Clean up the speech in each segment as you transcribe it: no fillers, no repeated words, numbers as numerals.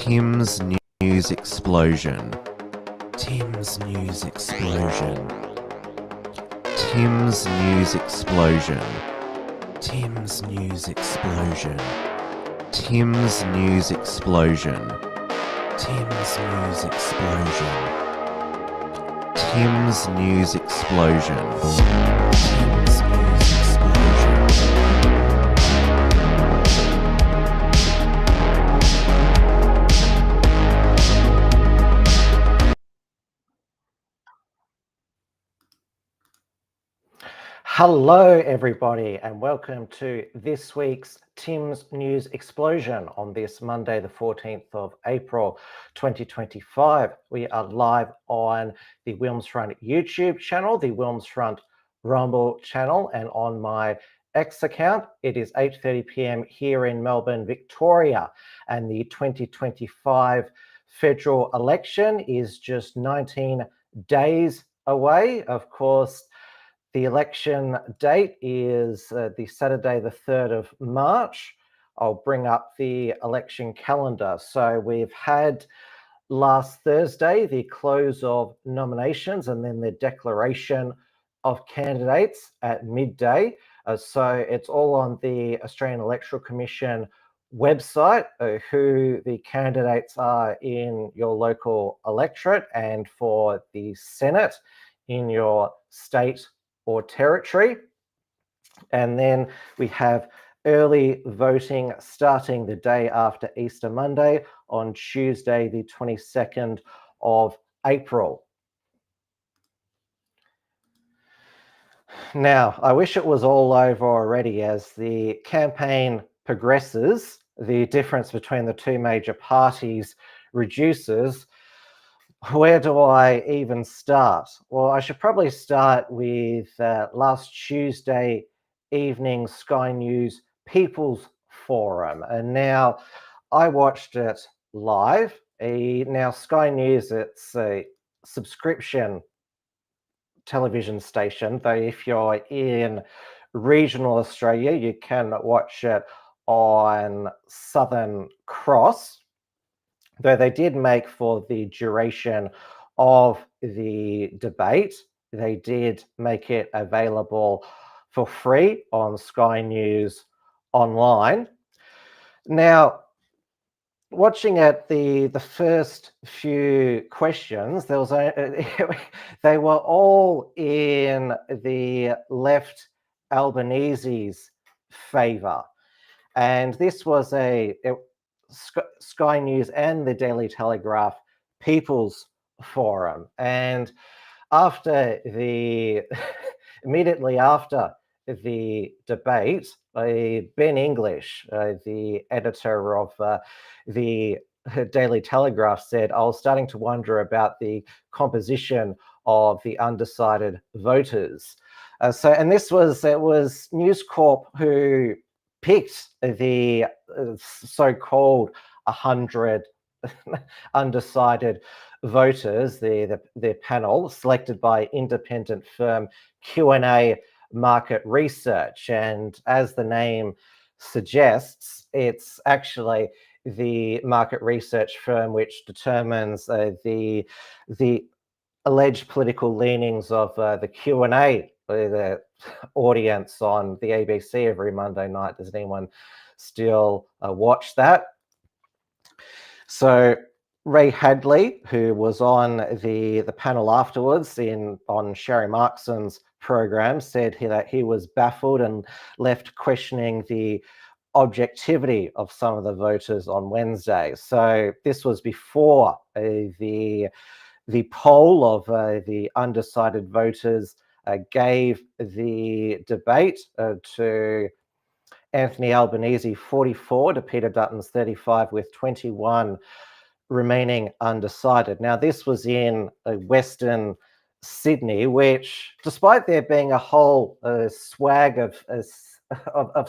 Tim's News Explosion. Tim's News Explosion. Tim's News Explosion. Tim's News Explosion. Tim's News Explosion. Tim's News Explosion. Tim's News Explosion. Tim's News Explosion. Hello everybody and welcome to this week's Tim's News Explosion on this Monday the 14th of April 2025. We are live on the Wilms Front YouTube channel, the Wilms Front Rumble channel, and on my X account. It is 8:30 p.m. here in Melbourne, Victoria, and the 2025 federal election is just 19 days away. Of course, the election date is the Saturday, the 3rd of March. I'll bring up the election calendar. So we've had last Thursday the close of nominations and then the declaration of candidates at midday. So it's all on the Australian Electoral Commission website, who the candidates are in your local electorate and for the Senate in your state or territory. And then we have early voting starting the day after Easter Monday on Tuesday, the 22nd of April. Now, I wish it was all over already. As the campaign progresses, the difference between the two major parties reduces. Where do I even start? Well, I should probably start with last Tuesday evening Sky News People's Forum. And now I watched it live. Now Sky News, it's a subscription television station, though if you're in regional Australia, you can watch it on Southern Cross. Though they did make, for the duration of the debate, they did make it available for free on Sky News Online. Now, watching at the first few questions, there was they were all in the left Albanese's favour, and this was Sky News and the Daily Telegraph People's Forum. And immediately after the debate, Ben English, the editor of the Daily Telegraph, said, I was starting to wonder about the composition of the undecided voters. And it was News Corp who picked the so-called 100 undecided voters, the panel selected by independent firm Q&A Market Research. And as the name suggests, it's actually the market research firm which determines the alleged political leanings of the Q&A, the audience on the ABC every Monday night. Does anyone still watch that? So Ray Hadley, who was on the panel afterwards on Sherry Markson's program, said that he was baffled and left questioning the objectivity of some of the voters on Wednesday. So this was before the poll of the undecided voters gave the debate to Anthony Albanese 44 to Peter Dutton's 35, with 21 remaining undecided. Now, this was in Western Sydney, which, despite there being a whole swag of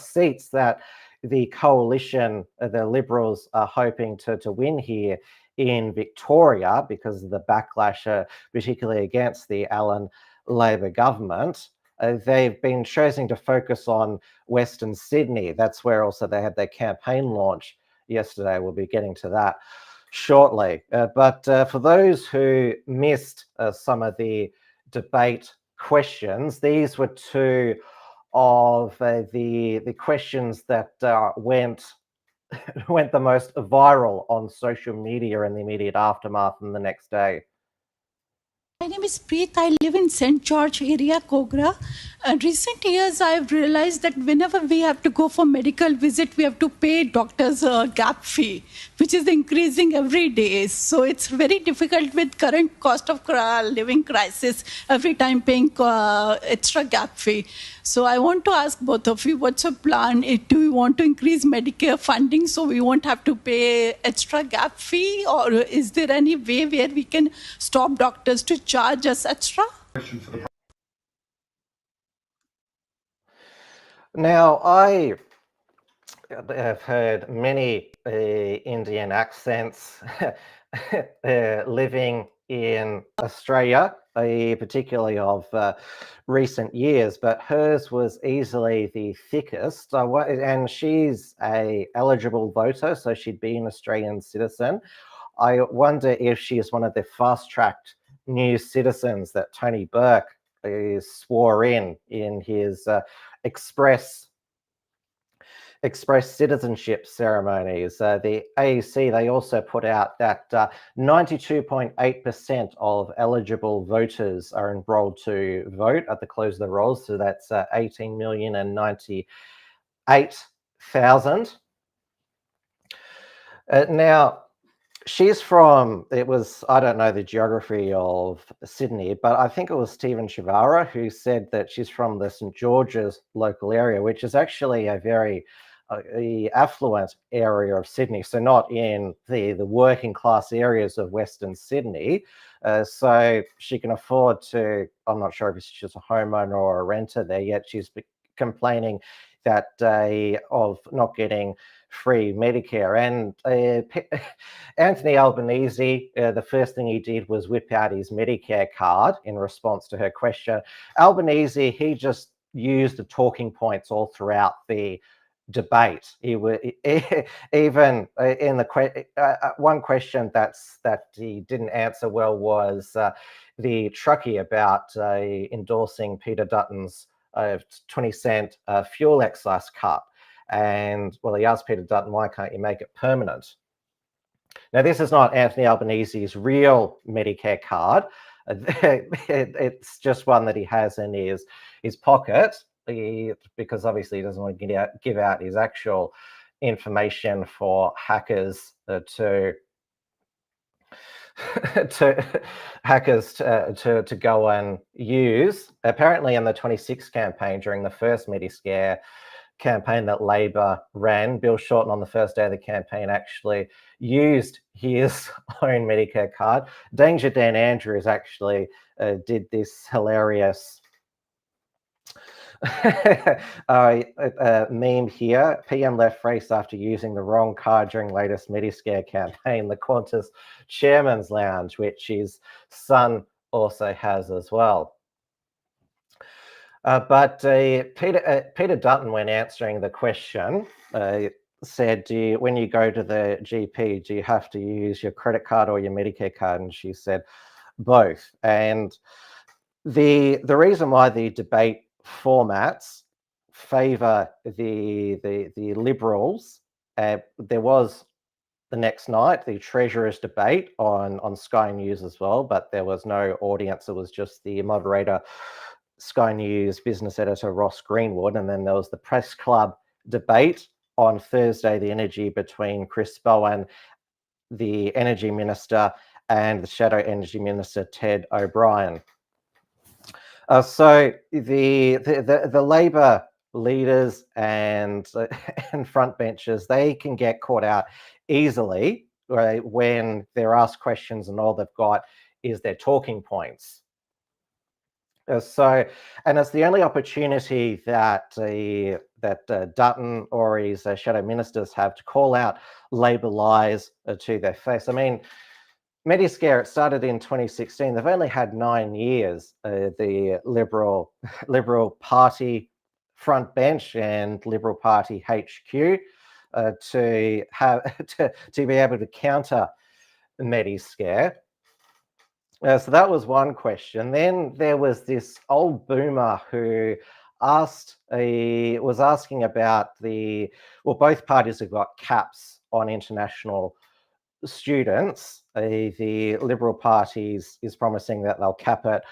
seats that the coalition, the Liberals, are hoping to win here in Victoria because of the backlash, particularly against the Allan Labor government, they've been choosing to focus on Western Sydney. That's where also they had their campaign launch yesterday. We'll be getting to that shortly. But for those who missed some of the debate questions, these were two of the questions that went the most viral on social media in the immediate aftermath and the next day. My name is Preet. I live in St. George area, Kogra. Recent years, I've realized that whenever we have to go for medical visit, we have to pay doctors a gap fee, which is increasing every day. So it's very difficult with current cost of living crisis, every time paying extra gap fee. So I want to ask both of you, what's your plan? Do you want to increase Medicare funding so we won't have to pay extra gap fee? Or is there any way where we can stop doctors to charge us extra? Now, I have heard many Indian accents living in Australia, particularly of recent years, but hers was easily the thickest. And she's a eligible voter, so she'd be an Australian citizen. I wonder if she is one of the fast-tracked new citizens that Tony Burke swore in his express citizenship ceremonies. The AEC, they also put out that 92.8% of eligible voters are enrolled to vote at the close of the rolls. So that's 18,098,000. Now, she's from, I don't know the geography of Sydney, but I think it was Stephen Chivara who said that she's from the St. George's local area, which is actually a very affluent area of Sydney, so not in the working class areas of Western Sydney. So she can afford to, I'm not sure if she's a homeowner or a renter there yet, she's complaining that of not getting free Medicare. And Anthony Albanese, the first thing he did was whip out his Medicare card in response to her question. Albanese, he just used the talking points all throughout the debate. He would even in the one question that he didn't answer well was the truckie about endorsing Peter Dutton's 20-cent fuel excise cut. And well, he asked Peter Dutton, why can't you make it permanent? Now, this is not Anthony Albanese's real Medicare card. It's just one that he has in his pocket, because obviously he doesn't want to give out his actual information for hackers to go and use. Apparently in the 26 campaign, during the first Mediscare campaign that Labor ran, Bill Shorten on the first day of the campaign actually used his own Medicare card. Danger Dan Andrews actually did this hilarious meme here. PM left race after using the wrong card during latest Mediscare campaign. The Qantas Chairman's Lounge, which his son also has as well. But Peter Dutton, when answering the question, said, when you go to the GP, do you have to use your credit card or your Medicare card? And she said, both. And the reason why the debate formats favour the Liberals, there was the next night the Treasurer's debate on Sky News as well, but there was no audience. It was just the moderator, Sky News business editor Ross Greenwood, and then there was the Press Club debate on Thursday, the energy between Chris Bowen, the Energy Minister, and the Shadow Energy Minister Ted O'Brien. So the Labor leaders and frontbenchers, they can get caught out easily, right, when they're asked questions and all they've got is their talking points. And it's the only opportunity that Dutton or his shadow ministers have to call out Labor lies to their face. I mean, Mediscare, it started in 2016. They've only had 9 years, the Liberal Party front bench and Liberal Party HQ to be able to counter Medi scare. So that was one question. Then there was this old boomer who was asking about both parties have got caps on international students. The Liberal Party is promising that they'll cap it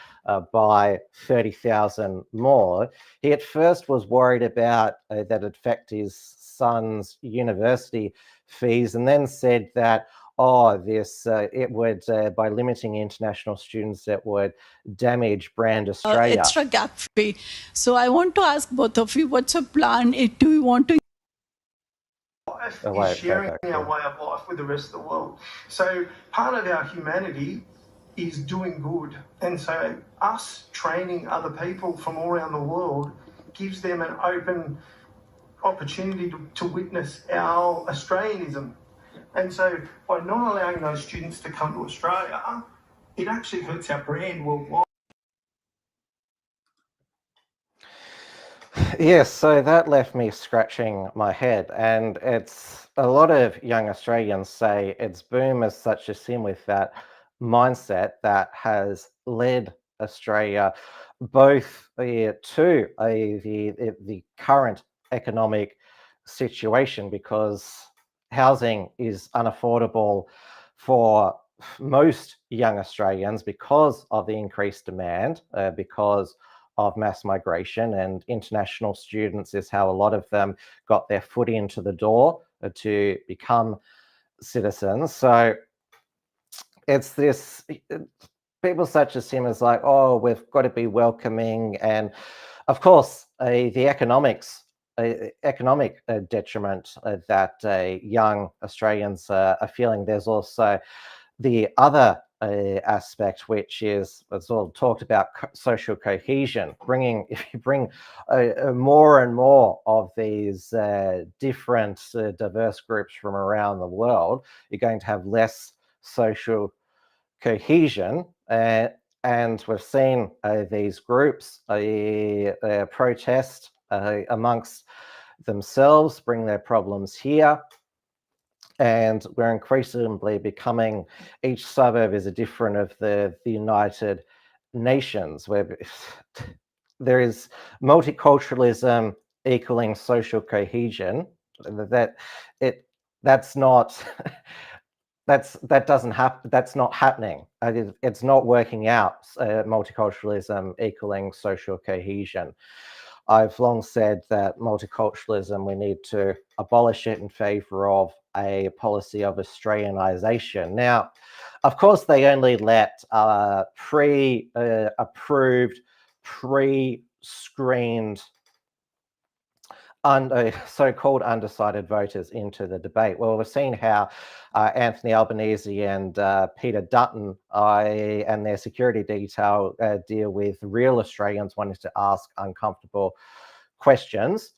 by 30,000 more. He at first was worried about that it'd affect his son's university fees, and then said that, it would, by limiting international students, it would damage brand Australia. Extra gap fee. So I want to ask both of you, what's your plan? Do you want to is sharing our way of life with the rest of the world. So part of our humanity is doing good. And so us training other people from all around the world gives them an open opportunity to witness our Australianism. And so by not allowing those students to come to Australia, it actually hurts our brand worldwide. Yes, so that left me scratching my head, and it's a lot of young Australians say it's boomers such as him with that mindset that has led Australia both to the current economic situation, because housing is unaffordable for most young Australians because of the increased demand, because of mass migration, and international students is how a lot of them got their foot into the door to become citizens. So it's this, people such as him is like, oh, we've got to be welcoming. And of course, the economic detriment that young Australians are feeling. There's also the other aspect, which is, it's all talked about, social cohesion. If you bring more and more of these different diverse groups from around the world, you're going to have less social cohesion. And we've seen these groups protest amongst themselves, bring their problems here. And we're increasingly becoming, each suburb is a different of the United Nations, where there is multiculturalism equaling social cohesion. That's not happening. It's not working out. Multiculturalism equaling social cohesion. I've long said that multiculturalism, we need to abolish it in favour of a policy of Australianisation. Now, of course, they only let pre-approved, pre-screened so-called undecided voters into the debate. Well, we've seen how Anthony Albanese and Peter Dutton and their security detail deal with real Australians wanting to ask uncomfortable questions.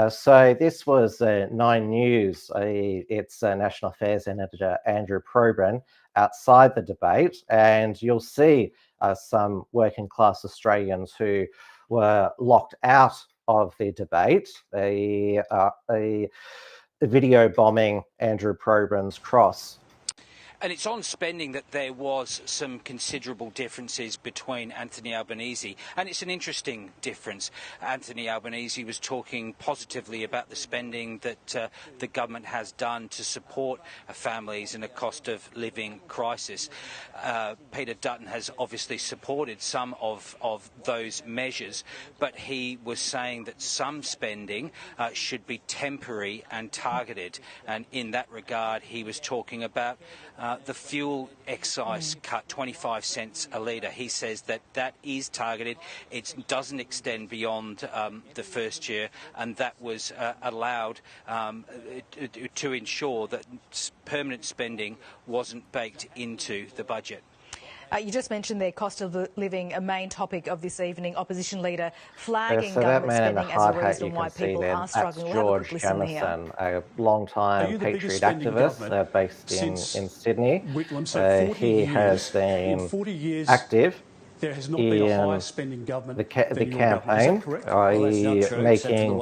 So this was 9 News, its National Affairs editor, Andrew Probyn, outside the debate, and you'll see some working class Australians who were locked out of the debate, a video bombing Andrew Probyn's cross. And it's on spending that there was some considerable differences between Anthony Albanese, and it's an interesting difference. Anthony Albanese was talking positively about the spending that the government has done to support families in a cost of living crisis. Peter Dutton has obviously supported some of those measures, but he was saying that some spending should be temporary and targeted, and in that regard he was talking about the fuel excise cut, 25 cents a litre. He says that is targeted. It doesn't extend beyond the first year, and that was allowed to ensure that permanent spending wasn't baked into the budget. You just mentioned their cost of living, a main topic of this evening. Opposition leader flagging government spending as a reason why people are struggling. We'll have a quick listen here. A long-time Patriot activist based in Sydney. He has been active there has not been a higher spending government the campaign, making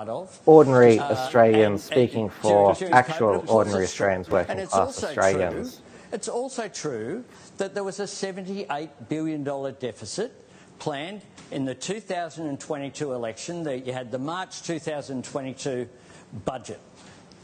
of. ordinary Australians, speaking for actual ordinary Australians, working class Australians. It's also true that there was a $78 billion deficit planned in the 2022 election. You had the March 2022 budget.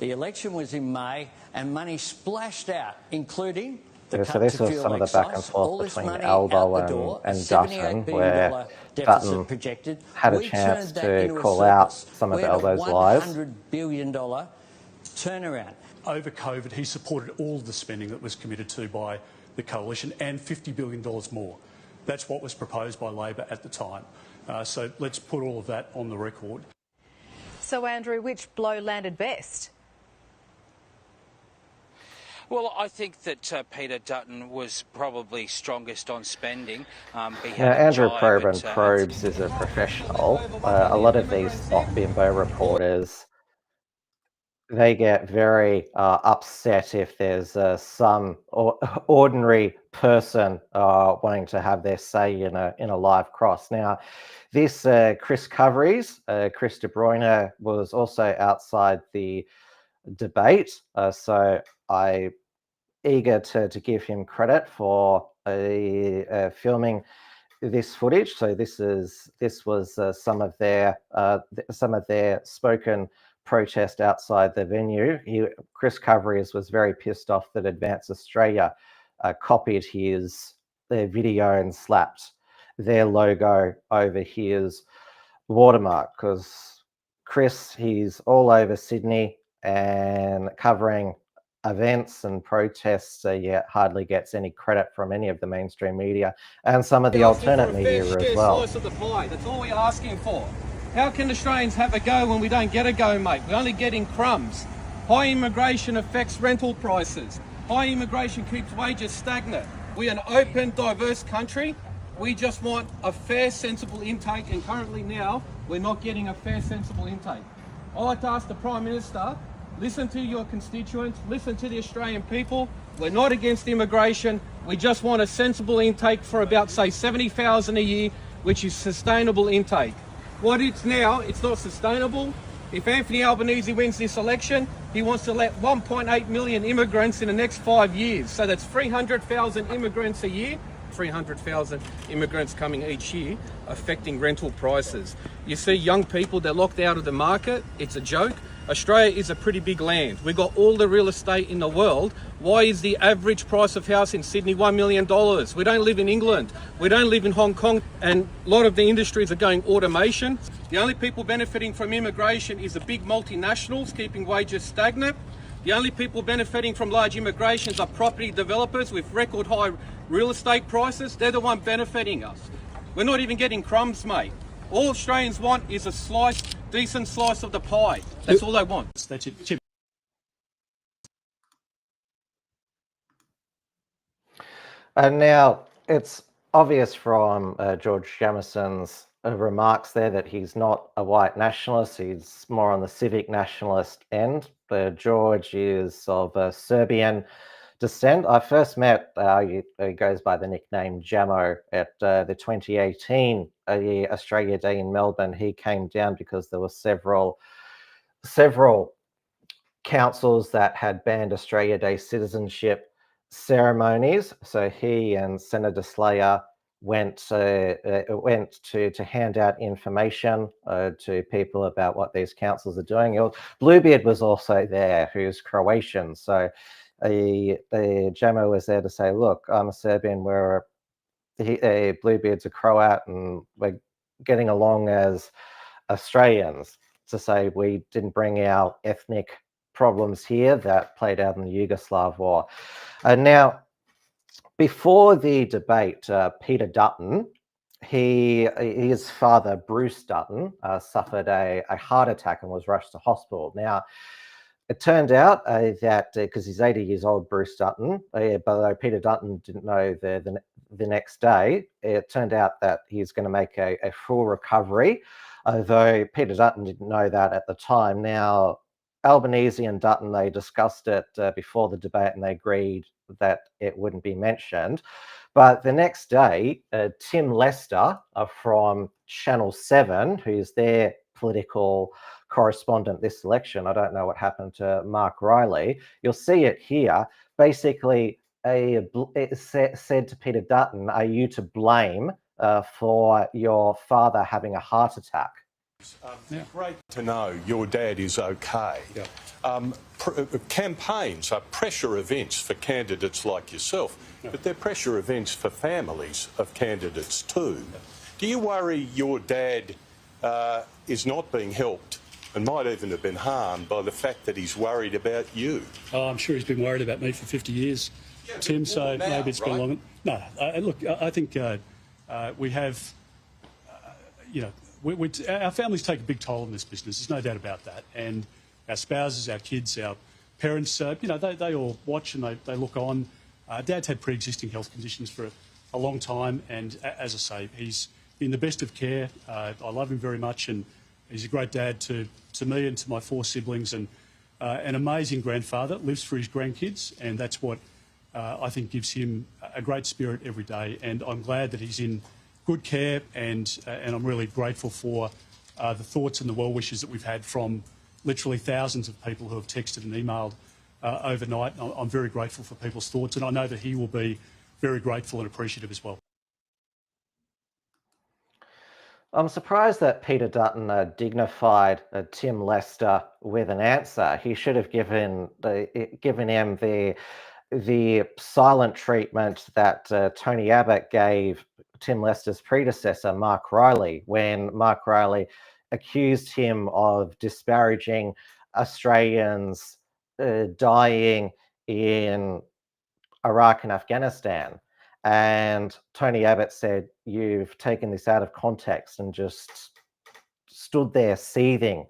The election was in May and money splashed out, including the so this was some of the back and forth between Albo and Dutton, where Dutton projected. had a chance to call out some of Albo's lies. $100 billion turnaround. Over COVID, he supported all of the spending that was committed to by the coalition and $50 billion more. That's what was proposed by Labor at the time. So let's put all of that on the record. So, Andrew, which blow landed best? Well, I think that Peter Dutton was probably strongest on spending. Andrew Probes is a professional. A lot of these top bimbo reporters, they get very upset if there's some ordinary person wanting to have their say in a live cross. Now, this Chris Coveries, Chris De Bruyne, was also outside the debate, so I'm eager to give him credit for filming this footage. So this was some of their spoken protest outside the venue. Chris Coveries was very pissed off that Advance Australia copied their video and slapped their logo over his watermark, because Chris, he's all over Sydney and covering events and protests, yet hardly gets any credit from any of the mainstream media and some of the alternate media as well. Slice of the pie. That's all we're asking for. How can Australians have a go when we don't get a go, mate? We're only getting crumbs. High immigration affects rental prices. High immigration keeps wages stagnant. We're an open, diverse country. We just want a fair, sensible intake, and currently now we're not getting a fair, sensible intake. I'd like to ask the Prime Minister, listen to your constituents, listen to the Australian people. We're not against immigration. We just want a sensible intake for about, say, 70,000 a year, which is sustainable intake. What it's now, it's not sustainable. If Anthony Albanese wins this election, he wants to let 1.8 million immigrants in the next 5 years. So that's 300,000 immigrants a year, 300,000 immigrants coming each year, affecting rental prices. You see young people, they're locked out of the market. It's a joke. Australia is a pretty big land. We've got all the real estate in the world. Why is the average price of house in Sydney $1 million? We don't live in England. We don't live in Hong Kong. And a lot of the industries are going automation. The only people benefiting from immigration is the big multinationals, keeping wages stagnant. The only people benefiting from large immigrations are property developers with record high real estate prices. They're the ones benefiting us. We're not even getting crumbs, mate. All Australians want is a slice, decent slice of the pie. That's all they want. That's it. And now it's obvious from George Jamison's remarks there that he's not a white nationalist. He's more on the civic nationalist end. George is of Serbian descent. I first met, he goes by the nickname Jamo, at the 2018 Australia Day in Melbourne. He came down because there were several councils that had banned Australia Day citizenship ceremonies. So he and Senator Slayer went to hand out information to people about what these councils are doing. Bluebeard was also there, who's Croatian. So the Jamo was there to say, look, I'm a Serbian, Bluebeard's a Croat, and we're getting along as Australians, to say we didn't bring our ethnic problems here that played out in the Yugoslav war. Now, before the debate, Peter Dutton, his father, Bruce Dutton, suffered a heart attack and was rushed to hospital. Now, it turned out that, because he's 80 years old, Bruce Dutton, but Peter Dutton didn't know the next day, it turned out that he's going to make a full recovery, although Peter Dutton didn't know that at the time. Now, Albanese and Dutton, they discussed it before the debate, and they agreed that it wouldn't be mentioned. But the next day, Tim Lester from Channel 7, who's their political correspondent this election, I don't know what happened to Mark Riley, you'll see it here, basically said to Peter Dutton, "Are you to blame for your father having a heart attack?" Great to know your dad is okay. Yeah. Campaigns are pressure events for candidates like yourself, but they're pressure events for families of candidates too. Do you worry your dad is not being helped and might even have been harmed by the fact that he's worried about you? Oh, I'm sure he's been worried about me for 50 years, yeah, Tim, so now, maybe it's been longer. No, look, I think we have, our families take a big toll in this business. There's no doubt about that. And our spouses, our kids, our parents, they all watch and they look on. Dad's had pre-existing health conditions for a long time. And as I say, he's in the best of care. I love him very much. And he's a great dad to me and to my 4 siblings, and an amazing grandfather, lives for his grandkids. And that's what I think gives him a great spirit every day. And I'm glad that he's in good care, and I'm really grateful for the thoughts and the well wishes that we've had from literally thousands of people who have texted and emailed overnight. I'm very grateful for people's thoughts, and I know that he will be very grateful and appreciative as well. I'm surprised that Peter Dutton dignified Tim Lester with an answer. He should have given him the silent treatment that Tony Abbott gave Tim Lester's predecessor, Mark Riley, when Mark Riley accused him of disparaging Australians dying in Iraq and Afghanistan. And Tony Abbott said, "You've taken this out of context," and just stood there seething.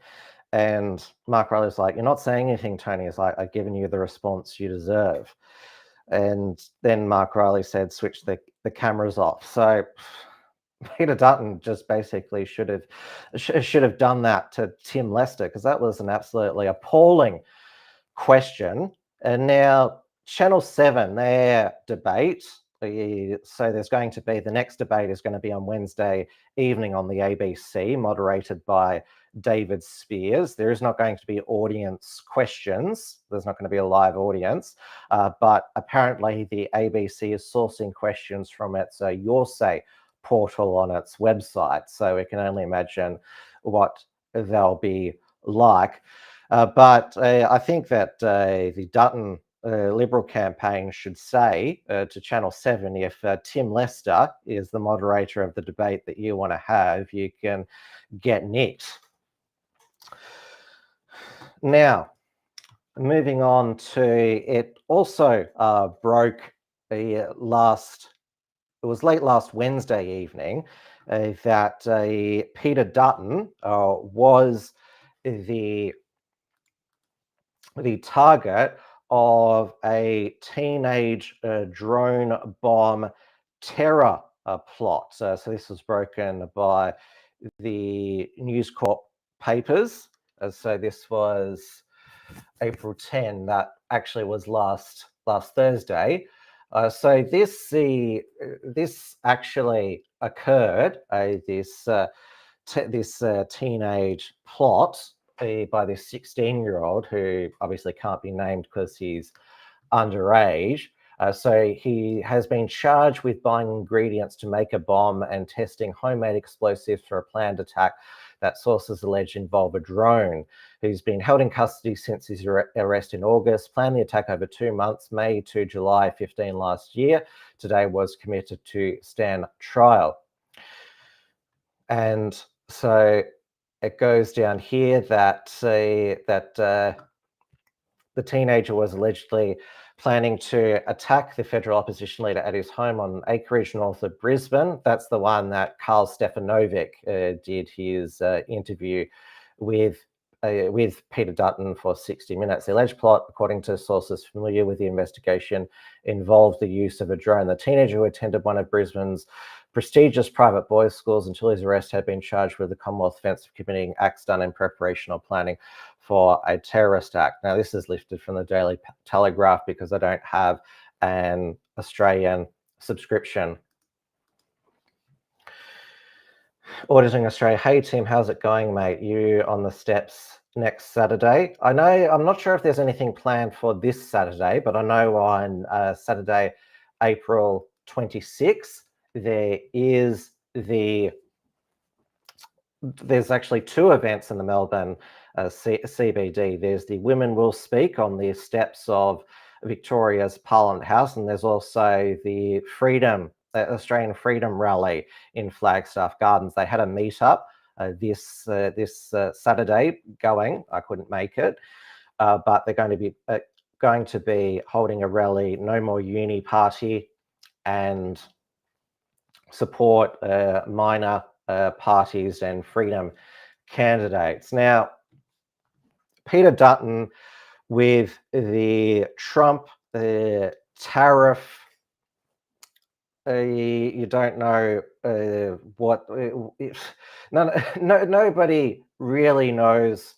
And Mark Riley was like, "You're not saying anything, Tony." He's like, "I've given you the response you deserve." And then Mark Riley said, "Switch the cameras off." So Peter Dutton just basically should have done that to Tim Lester, because that was an absolutely appalling question. And now Channel 7, their debate. So there's going to be, the next debate is going to be on Wednesday evening on the ABC, moderated by David Spears. There is not going to be audience questions. There's not going to be a live audience, but apparently the ABC is sourcing questions from its Your Say portal on its website. So we can only imagine what they'll be like. But I think that the Dutton Liberal campaign should say to Channel 7, if Tim Lester is the moderator of the debate that you want to have, you can get nicked. Now, moving on to, it also broke it was late last Wednesday evening that Peter Dutton was the target of a teenage drone bomb terror plot. So this was broken by the News Corp papers. So this was April 10. That actually was last Thursday. So this actually occurred. This teenage plot by this 16-year-old who obviously can't be named because he's underage. So he has been charged with buying ingredients to make a bomb and testing homemade explosives for a planned attack that sources allege involve a drone. He's been held in custody since his arrest in August, planned the attack over 2 months, May to July 15 last year. Today was committed to stand trial. And so it goes down here that the teenager was allegedly planning to attack the federal opposition leader at his home on acreage north of Brisbane. That's the one that Karl Stefanovic did his interview with Peter Dutton for 60 Minutes. The alleged plot, according to sources familiar with the investigation, involved the use of a drone. The teenager, who attended one of Brisbane's prestigious private boys' schools until his arrest, had been charged with the Commonwealth offence of committing acts done in preparation or planning for a terrorist act. Now, this is lifted from the Daily Telegraph because I don't have an Australian subscription. Auditing Australia. Hey, Tim, how's it going, mate? You on the steps next Saturday. I'm not sure if there's anything planned for this Saturday, but I know on Saturday, April 26th, there's actually two events in the Melbourne CBD. There's the Women Will Speak on the steps of Victoria's Parliament House, and there's also the Australian Freedom Rally in Flagstaff Gardens. They had a meetup this Saturday going. I couldn't make it, but they're going to be holding a rally, No More Uni Party, and support minor parties and freedom candidates. Now, Peter Dutton with the Trump tariff, you don't know what. Nobody really knows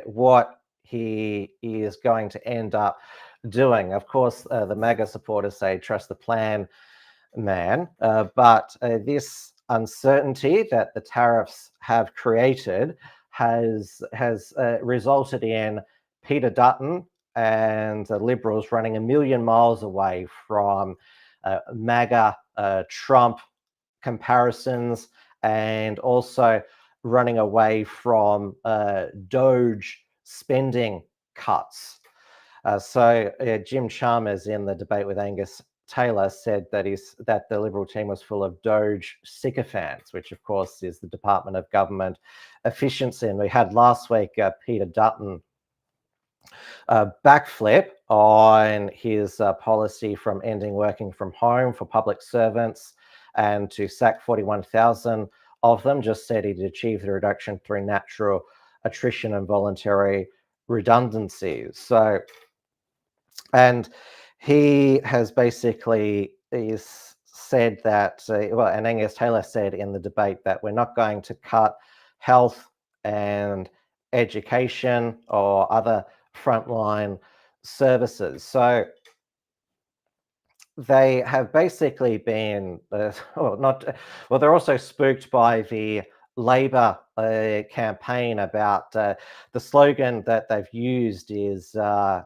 what he is going to end up doing. Of course, the MAGA supporters say trust the plan, man, but this uncertainty that the tariffs have created has resulted in Peter Dutton and the Liberals running a million miles away from MAGA Trump comparisons, and also running away from DOGE spending cuts. So Jim Chalmers, in the debate with Angus Taylor, said that the Liberal team was full of DOGE sycophants, which of course is the Department of Government Efficiency. And we had last week Peter Dutton backflip on his policy from ending working from home for public servants and to sack 41,000 of them. Just said he'd achieve the reduction through natural attrition and voluntary redundancies. So, and he has basically said that, and Angus Taylor said in the debate that we're not going to cut health and education or other frontline services. So they have basically been, they're also spooked by the Labor campaign about the slogan that they've used is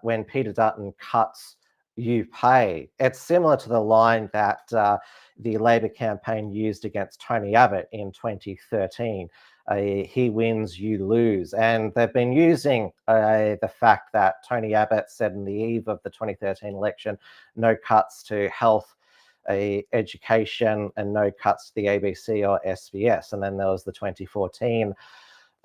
when Peter Dutton cuts, you pay. It's similar to the line that the Labor campaign used against Tony Abbott in 2013. He wins, you lose. And they've been using the fact that Tony Abbott said in the eve of the 2013 election, no cuts to health, education, and no cuts to the ABC or SBS. And then there was the 2014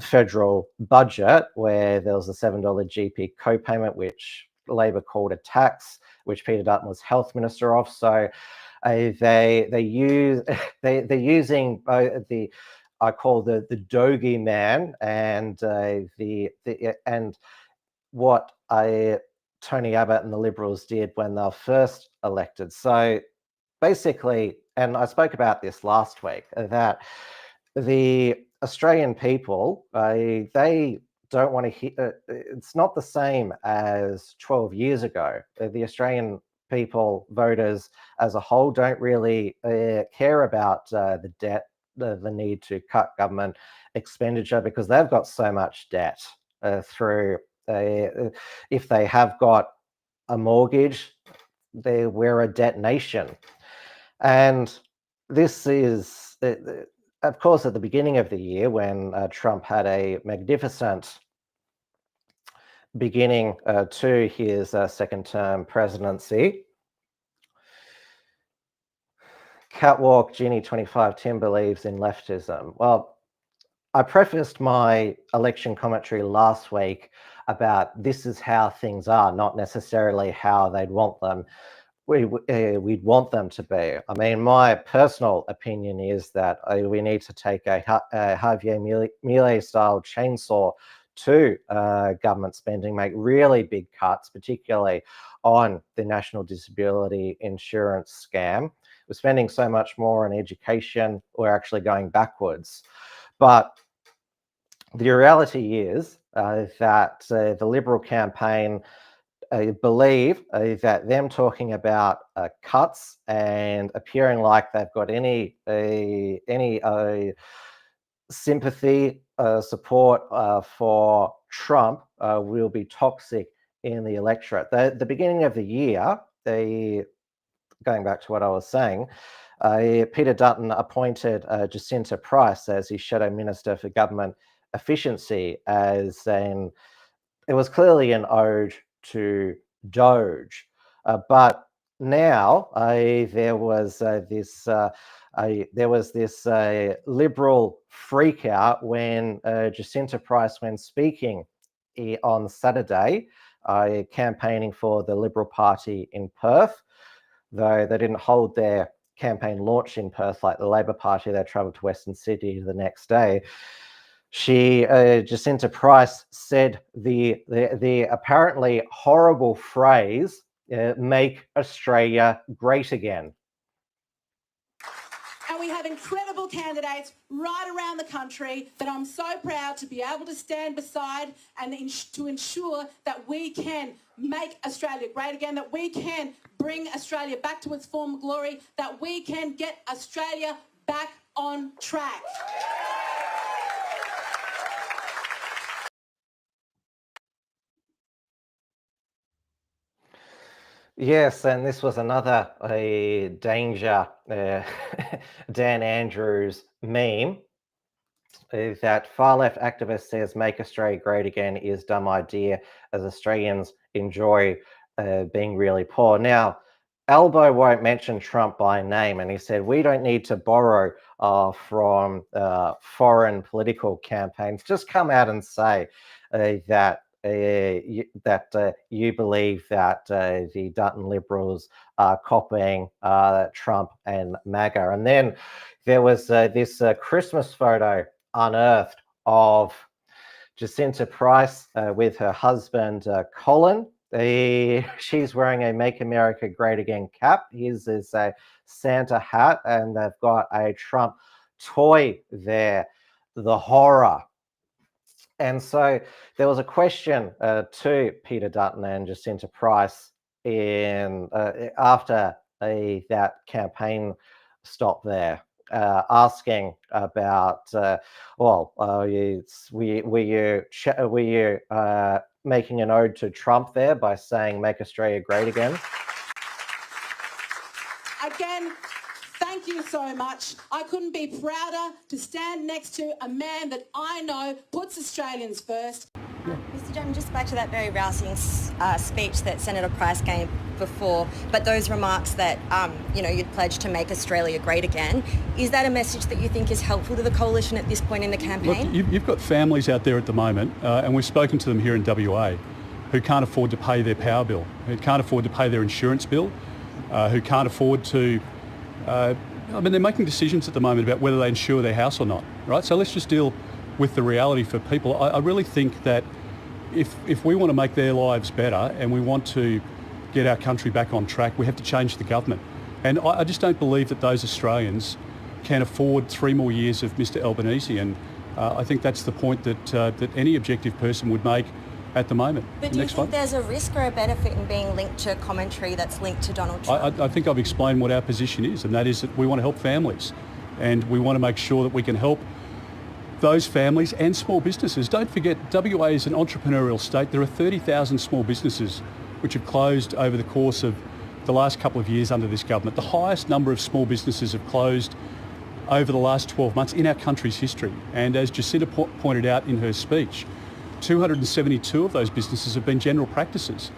federal budget where there was a $7 GP copayment, which Labor called a tax, which Peter Dutton was health minister of. So they're using the, I call the Dogie man, and and what Tony Abbott and the Liberals did when they were first elected. So basically, and I spoke about this last week, that the Australian people, they don't want to hear, it's not the same as 12 years ago. The Australian people, voters as a whole, don't really care about the debt, the need to cut government expenditure, because they've got so much debt through, if they have got a mortgage, we're a debt nation. And this is, of course, at the beginning of the year when Trump had a magnificent beginning to his second term presidency. Catwalk, Genie 25, Tim believes in leftism. Well, I prefaced my election commentary last week about this is how things are, not necessarily how they'd want them. We'd want them to be. I mean, my personal opinion is that we need to take a Javier Milei style chainsaw to government spending, make really big cuts, particularly on the National Disability Insurance scam. We're spending so much more on education, we're actually going backwards. But the reality is that the Liberal campaign believe that them talking about cuts and appearing like they've got any sympathy support for Trump will be toxic in the electorate. The beginning of the year, going back to what I was saying, Peter Dutton appointed Jacinta Price as his shadow minister for government efficiency, it was clearly an ode to Doge. But now there was this liberal freak out when Jacinta Price, when speaking on Saturday, campaigning for the Liberal Party in Perth, though they didn't hold their campaign launch in Perth like the Labor Party. They travelled to Western Sydney the next day. Jacinta Price said the apparently horrible phrase, "Make Australia great again." And we have incredible candidates right around the country that I'm so proud to be able to stand beside and to ensure that we can make Australia great again, that we can bring Australia back to its former glory, that we can get Australia back on track. Yes, and this was another danger Dan Andrews meme, that far-left activist says make Australia great again is dumb idea as Australians enjoy being really poor. Now, Albo won't mention Trump by name, and he said we don't need to borrow from foreign political campaigns. Just come out and say that you believe that the Dutton Liberals are copying Trump and MAGA. And then there was this Christmas photo unearthed of Jacinta Price with her husband, Colin. She's wearing a Make America Great Again cap. His is a Santa hat, and they've got a Trump toy there. The horror. And so there was a question to Peter Dutton and Jacinta Price after that campaign stop there, asking about, were you making an ode to Trump there by saying "Make Australia Great Again"? Again, thank you so much. I couldn't be prouder to stand next to a man that I know puts Australians first. Mr. Jones, just back to that very rousing speech that Senator Price gave before, but those remarks that, you'd pledged to make Australia great again, is that a message that you think is helpful to the coalition at this point in the campaign? Look, you've got families out there at the moment, and we've spoken to them here in WA, who can't afford to pay their power bill, who can't afford to pay their insurance bill, who can't afford to... they're making decisions at the moment about whether they insure their house or not, right? So let's just deal with the reality for people. I really think that if we want to make their lives better and we want to get our country back on track, we have to change the government. And I just don't believe that those Australians can afford 3 more years of Mr Albanese, and I think that's the point that any objective person would make at the moment. But do you think there's a risk or a benefit in being linked to commentary that's linked to Donald Trump? I think I've explained what our position is, and that is that we want to help families, and we want to make sure that we can help those families and small businesses. Don't forget, WA is an entrepreneurial state. There are 30,000 small businesses which have closed over the course of the last couple of years under this government. The highest number of small businesses have closed over the last 12 months in our country's history. And as Jacinta pointed out in her speech, 272 of those businesses have been general practices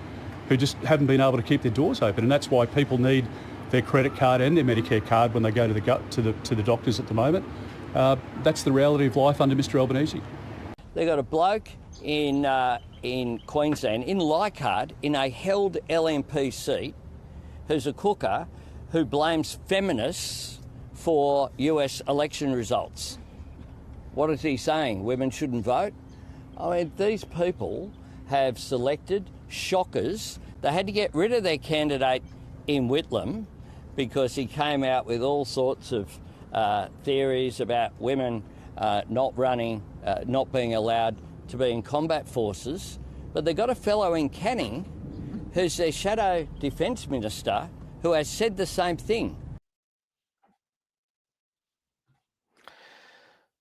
who just haven't been able to keep their doors open. And that's why people need their credit card and their Medicare card when they go to the doctors at the moment. That's the reality of life under Mr Albanese. They got a bloke in Queensland, in Leichhardt, in a held LMP seat, who's a cooker, who blames feminists for US election results. What is he saying? Women shouldn't vote? I mean, these people have selected shockers. They had to get rid of their candidate in Whitlam because he came out with all sorts of theories about women not being allowed to be in combat forces. But they've got a fellow in Canning who's their shadow defence minister who has said the same thing.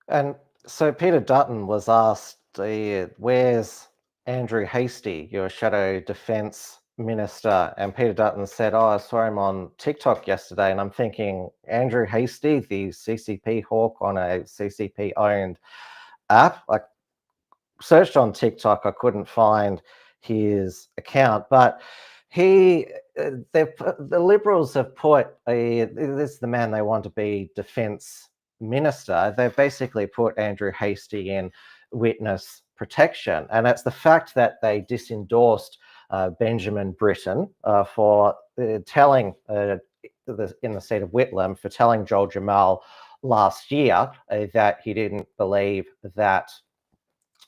And So Peter Dutton was asked, where's Andrew Hastie, your shadow defence minister? And Peter Dutton said, oh, I saw him on TikTok yesterday. And I'm thinking, Andrew Hastie, the CCP hawk on a CCP-owned app? I searched on TikTok, I couldn't find his account, but the Liberals have put, this is the man they want to be defence minister. They've basically put Andrew Hastie in witness protection, and it's the fact that they disendorsed Benjamin Britten for telling in the seat of Whitlam for telling Joel Jamal last year that he didn't believe that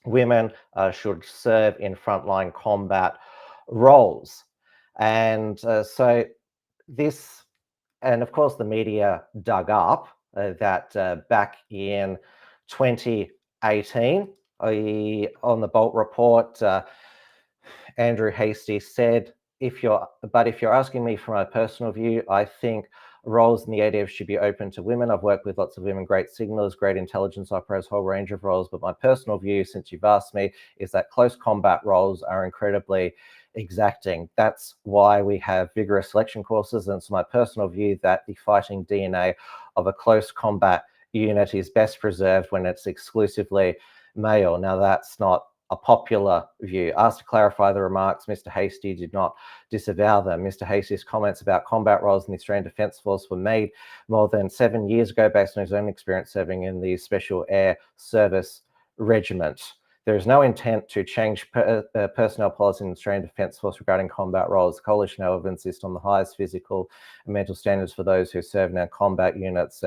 women should serve in frontline combat roles. And so this, and of course the media dug up that back in 2018 on the Bolt report, Andrew Hastie said, if you're asking me from my personal view, I think roles in the ADF should be open to women. I've worked with lots of women, great signalers, great intelligence operators, whole range of roles. But my personal view, since you've asked me, is that close combat roles are incredibly exacting. That's why we have vigorous selection courses. And it's my personal view that the fighting DNA of a close combat unit is best preserved when it's exclusively male. Now, that's not a popular view. Asked to clarify the remarks, Mr. Hastie did not disavow them. Mr. Hastie's comments about combat roles in the Australian Defence Force were made more than 7 years ago based on his own experience serving in the Special Air Service Regiment. There is no intent to change personnel policy in the Australian Defence Force regarding combat roles. The coalition, however, insists on the highest physical and mental standards for those who serve in our combat units,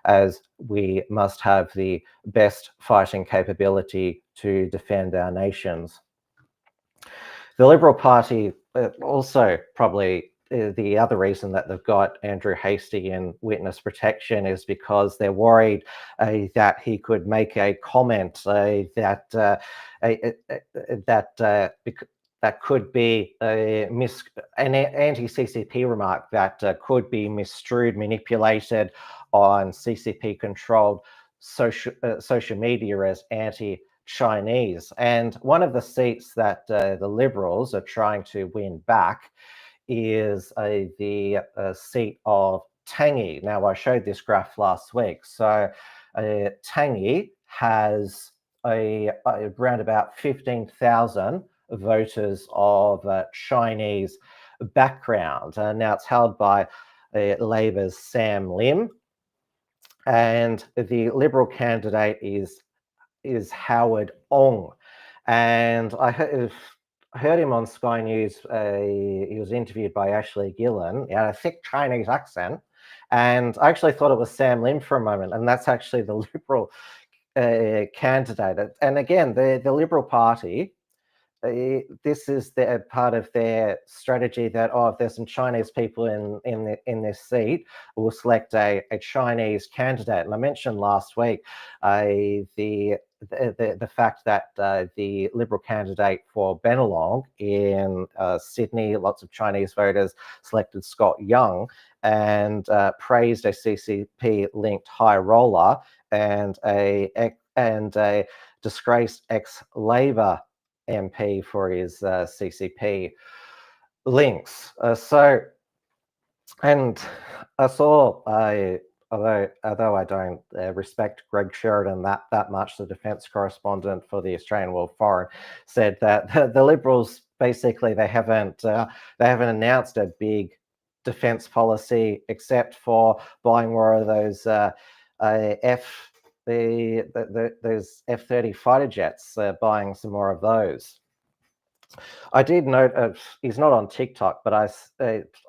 as we must have the best fighting capability to defend our nations. The Liberal Party also probably the other reason that they've got Andrew Hastie in witness protection is because they're worried that he could make a comment that could be an anti-CCP remark that could be misconstrued, manipulated on CCP-controlled social media as anti-Chinese. And one of the seats that the Liberals are trying to win back is the seat of Tangi. Now, I showed this graph last week. So Tangi has around about 15,000 voters of Chinese background. Now, it's held by Labor's Sam Lim, and the Liberal candidate is Howard Ong. And I heard him on Sky News. He was interviewed by Ashley Gillen. He had a thick Chinese accent, and I actually thought it was Sam Lim for a moment, and that's actually the Liberal candidate. And again, the Liberal Party, this is part of their strategy that, oh, if there's some Chinese people in this seat, we'll select a Chinese candidate. And I mentioned last week the fact that the Liberal candidate for Bennelong in Sydney, lots of Chinese voters selected Scott Young and praised a CCP-linked high roller and a disgraced ex-Labor MP for his CCP links. And I saw, although I don't respect Greg Sheridan that much, the defence correspondent for the Australian World Foreign, said that the Liberals basically they haven't announced a big defence policy except for buying more of those those F-30 fighter jets, buying some more of those. I did note he's not on TikTok, but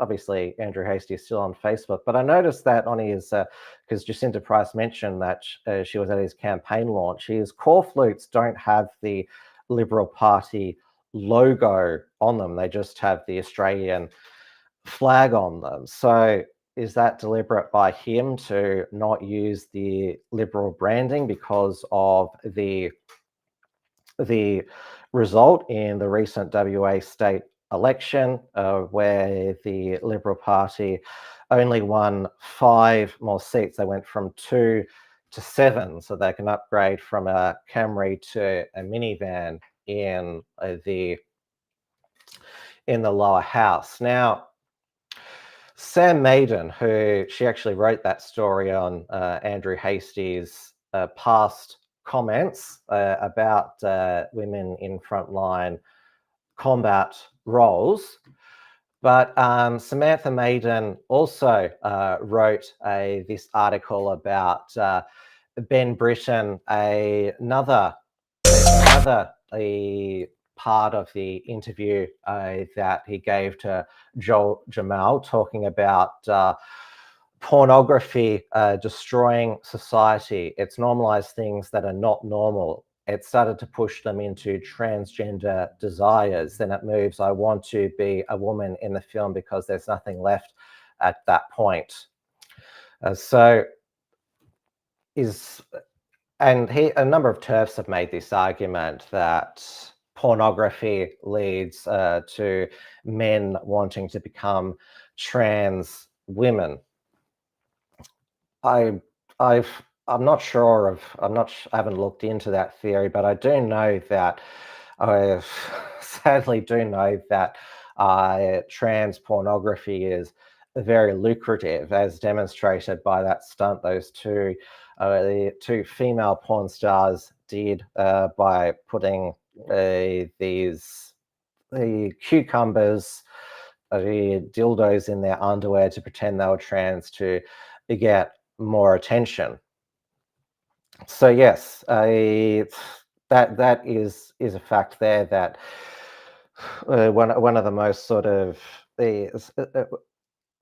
obviously Andrew Hastie is still on Facebook. But I noticed that on his, because Jacinta Price mentioned that she was at his campaign launch, his call flutes don't have the Liberal Party logo on them. They just have the Australian flag on them. So is that deliberate by him to not use the Liberal branding because of the result in the recent WA state election, where the Liberal Party only won 5 more seats? They went from 2 to 7 so they can upgrade from a Camry to a minivan in the lower house. Now, Sam Maiden, she actually wrote that story on Andrew Hastie's past comments about women in frontline combat roles. But Samantha Maiden also wrote this article about Ben Britton, another part of the interview that he gave to Joel Jamal, talking about pornography destroying society. It's normalized things that are not normal. It started to push them into transgender desires. Then it moves, I want to be a woman in the film because there's nothing left at that point. A number of TERFs have made this argument that pornography leads to men wanting to become trans women. I haven't looked into that theory, but I do know that I sadly do know that trans pornography is very lucrative, as demonstrated by that stunt those two female porn stars did by putting the cucumbers, dildos in their underwear to pretend they were trans to get more attention. So yes, that is a fact there, that one of the most sort of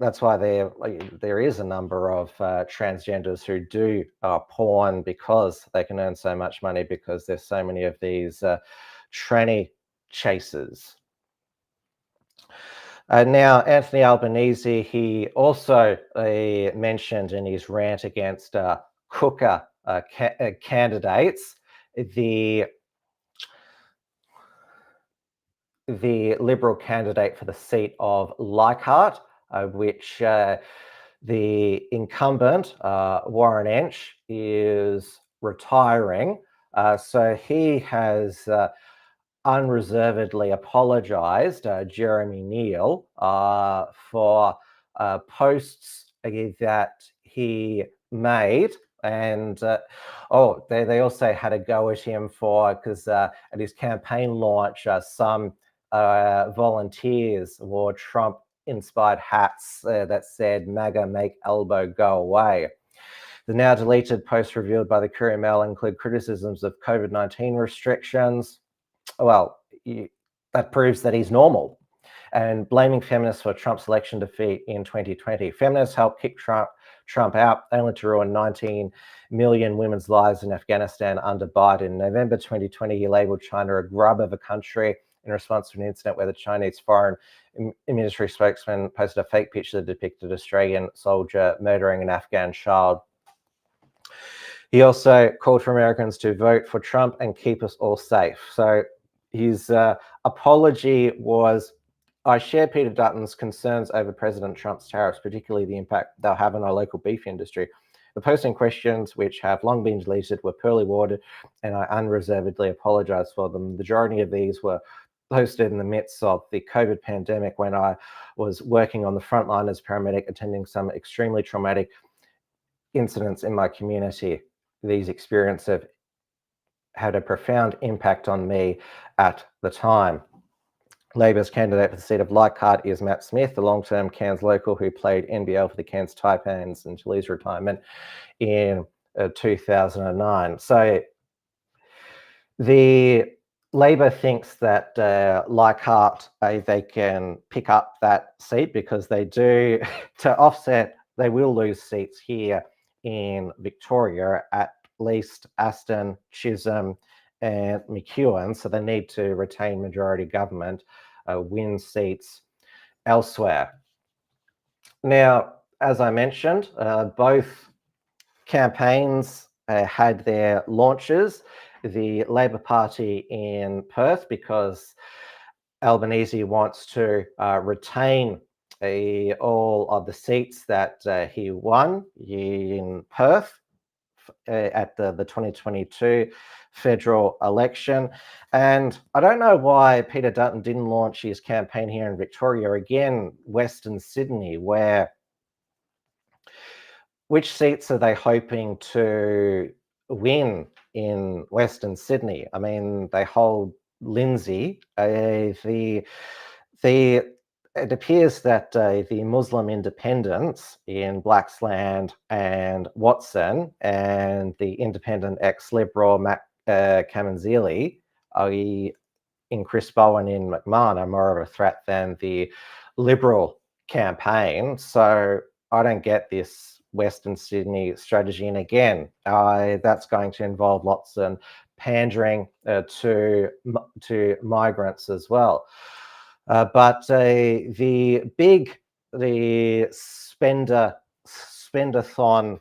that's why there is a number of transgenders who do porn, because they can earn so much money, because there's so many of these tranny chasers. Now, Anthony Albanese, he also mentioned in his rant against cooker candidates, the Liberal candidate for the seat of Leichhardt, which the incumbent, Warren Entsch, is retiring. So he has unreservedly apologised, Jeremy Neal, for posts that he made. And they also had a go at him because at his campaign launch, some volunteers wore Trump-inspired hats that said, "MAGA, make elbow go away." The now deleted posts revealed by the Courier Mail include criticisms of COVID-19 restrictions. Well, that proves that he's normal. And blaming feminists for Trump's election defeat in 2020. Feminists helped kick Trump out, only to ruin 19 million women's lives in Afghanistan under Biden. In November 2020, he labelled China a grub of a country in response to an incident where the Chinese foreign ministry spokesman posted a fake picture that depicted an Australian soldier murdering an Afghan child. He also called for Americans to vote for Trump and keep us all safe. So his apology was, I share Peter Dutton's concerns over President Trump's tariffs, particularly the impact they'll have on our local beef industry. The posting questions, which have long been deleted, were poorly worded, and I unreservedly apologise for them. The majority of these were posted in the midst of the COVID pandemic, when I was working on the front line as paramedic, attending some extremely traumatic incidents in my community. These experiences have had a profound impact on me at the time. Labor's candidate for the seat of Leichhardt is Matt Smith, the long-term Cairns local who played NBL for the Cairns Taipans until his retirement in 2009. So the Labor thinks that Leichhardt, they can pick up that seat, because they do, to offset, they will lose seats here in Victoria, at least Aston, Chisholm and McEwen, so they need to retain majority government, win seats elsewhere. Now, as I mentioned, both campaigns had their launches. The Labor Party in Perth, because Albanese wants to retain all of the seats that he won in Perth at the 2022 federal election. And I don't know why Peter Dutton didn't launch his campaign here in Victoria, again, Western Sydney, which seats are they hoping to win in Western Sydney? I mean, they hold Lindsay. It appears that the Muslim independents in Blacksland and Watson and the independent ex-Liberal Matt Kamanzili in Chris Bowen in McMahon are more of a threat than the Liberal campaign. So I don't get this Western Sydney strategy. And again, that's going to involve lots of pandering to migrants as well. But the Spendathon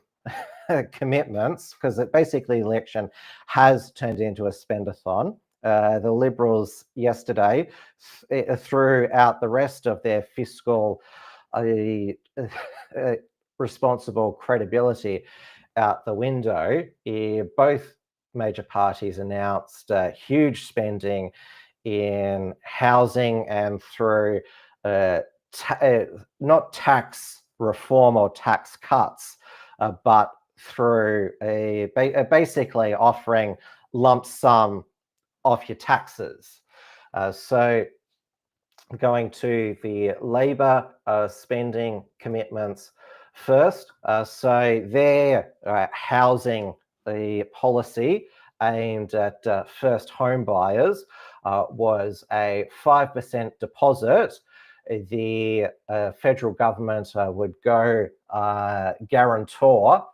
commitments, because basically the election has turned into a spendathon. The Liberals yesterday threw out the rest of their fiscal responsible credibility out the window. Both major parties announced huge spending in housing and through not tax reform or tax cuts, but through basically offering lump sum off your taxes. So going to the Labor spending commitments first. So their housing policy aimed at first home buyers was a 5% deposit. The federal government would go guarantor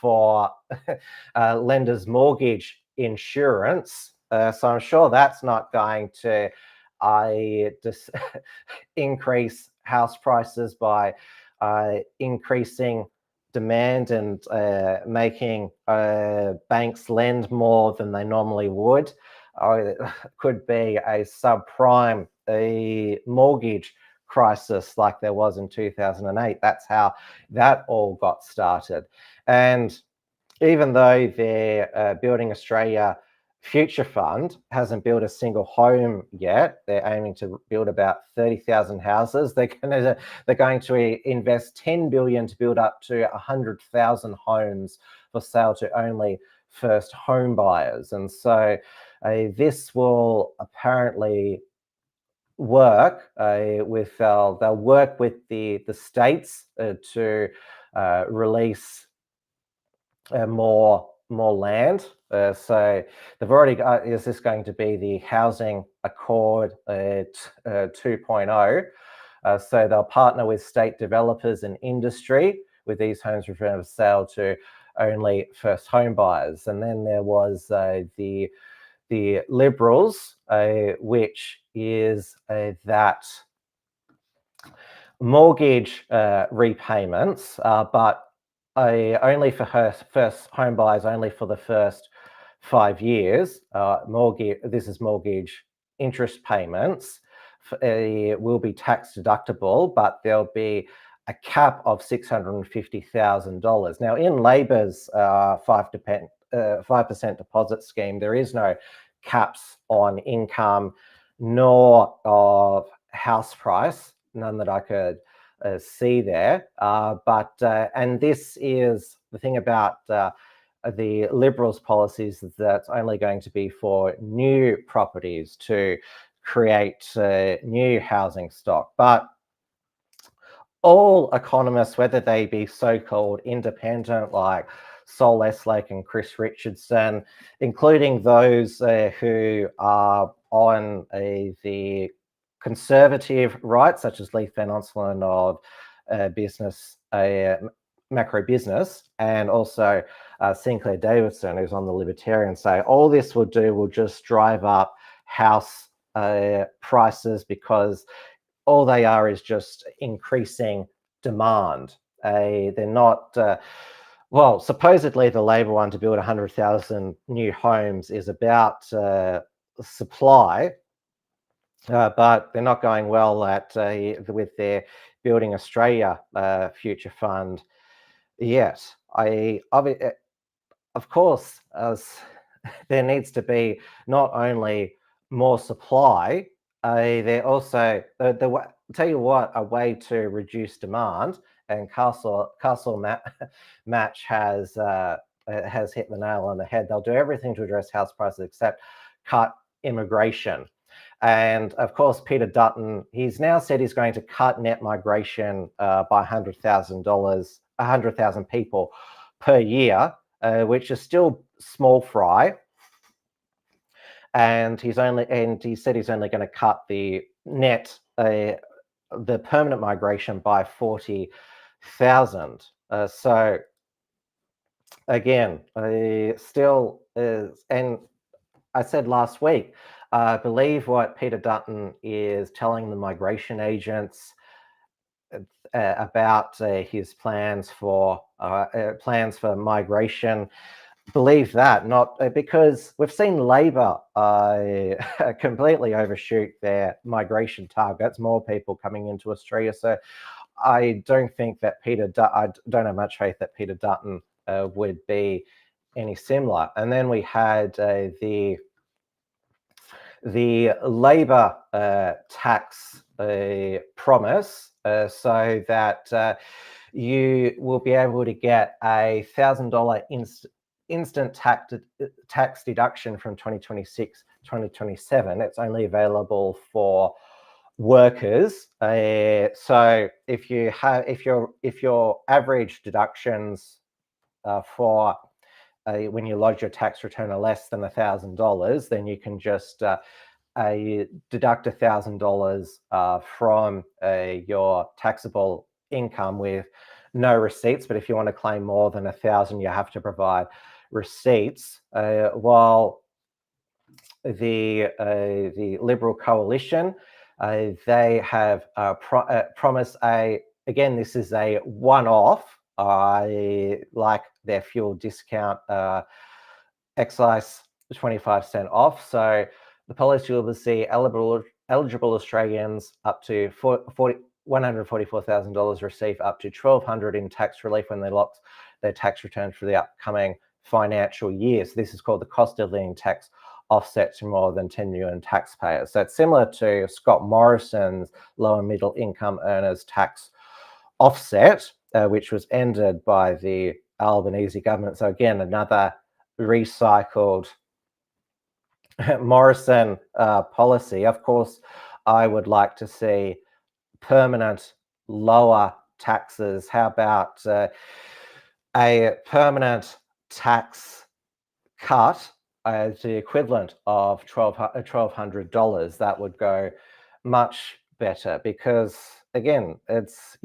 for lenders' mortgage insurance. So I'm sure that's not going to increase house prices by increasing demand and making banks lend more than they normally would. It could be a subprime mortgage crisis like there was in 2008. That's how that all got started. And even though their Building Australia Future Fund hasn't built a single home yet, they're aiming to build about 30,000 houses. They're going to invest $10 billion to build up to 100,000 homes for sale to only first home buyers. And so this will apparently work with they'll work with the states to release more land. So they've already got, is this going to be the Housing Accord 2.0? So they'll partner with state developers and industry with these homes for sale to only first home buyers. And then there was the Liberals, which is that mortgage repayments, but only for her first home buyers, only for the first 5 years. This is mortgage interest payments will be tax deductible, but there'll be a cap of $650,000. Now, in Labor's 5% deposit scheme, there is no caps on income nor of house price, none that I could see there. And this is the thing about the Liberals' policies, is that's only going to be for new properties to create new housing stock. But all economists, whether they be so-called independent like Sol Eslake and Chris Richardson, including those who are on the conservative right, such as Leith Van Onselen of Macro Business, and also Sinclair Davidson, who's on the Libertarian side, all this will do will just drive up house prices, because all they are is just increasing demand. They're not, well, supposedly the Labor one to build 100,000 new homes is about supply, but they're not going well at with their Building Australia Future Fund yet. of course, there needs to be not only more supply, there also, tell you what, a way to reduce demand, and Castle Match has hit the nail on the head. They'll do everything to address house prices except cut immigration. And of course, Peter Dutton, he's now said he's going to cut net migration by $100,000 people per year, which is still small fry. And he said he's only going to cut the net, the permanent migration by 40,000. So again, still is, and I said last week, I believe what Peter Dutton is telling the migration agents about his plans for migration. Believe that, not because we've seen Labor completely overshoot their migration targets, more people coming into Australia. So I don't think that I don't have much faith that Peter Dutton would be any similar. And then we had the Labor tax promise, so that you will be able to get a $1,000 instant tax deduction from 2026, 2027. It's only available for workers. So if your average deductions for when you lodge your tax return are less than $1,000, then you can just deduct $1,000 from your taxable income with no receipts. But if you want to claim more than $1,000, you have to provide receipts. While the Liberal coalition, they have promised again, this is a one-off, like their fuel discount excise 25% off. So the policy will see eligible Australians up to $144,000 receive up to $1,200 in tax relief when they lock their tax returns for the upcoming financial year. So this is called the cost of living tax offset to more than 10 million taxpayers. So it's similar to Scott Morrison's low and middle income earners tax offset, which was ended by the Albanese government. So again, another recycled Morrison policy. Of course, I would like to see permanent lower taxes. How about a permanent tax cut as the equivalent of $1,200? That would go much better, because again, it's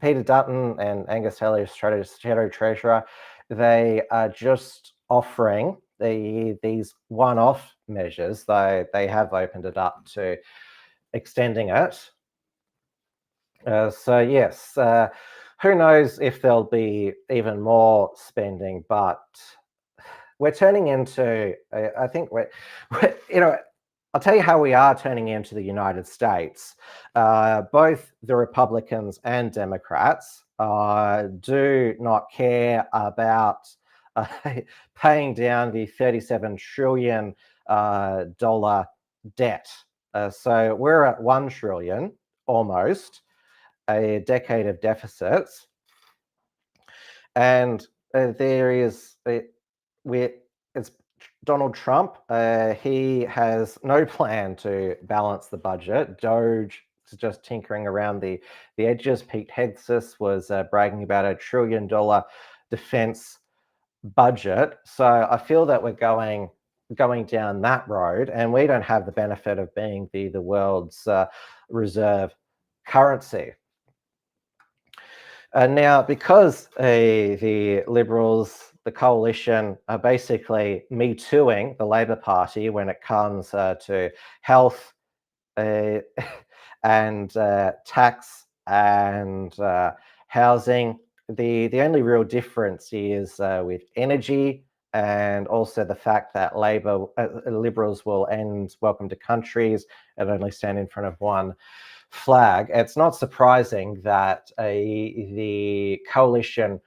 Peter Dutton and Angus Taylor, Shadow Treasurer. They are just offering these one-off measures, though they have opened it up to extending it. So yes, who knows if there'll be even more spending, but we're turning into, I think I'll tell you how we are turning into the United States. Both the Republicans and Democrats do not care about paying down the $37 trillion debt. So we're at $1 trillion, almost, a decade of deficits. And it's Donald Trump. He has no plan to balance the budget. DOGE is just tinkering around the edges. Pete Hegseth was bragging about $1 trillion defense budget. So I feel that we're going down that road, and we don't have the benefit of being the world's reserve currency. Now, because the Liberals, the coalition, are basically Me Tooing the Labor Party when it comes to health and tax and housing. The only real difference is with energy, and also the fact that Liberals will end welcome to countries and only stand in front of one flag. It's not surprising that the coalition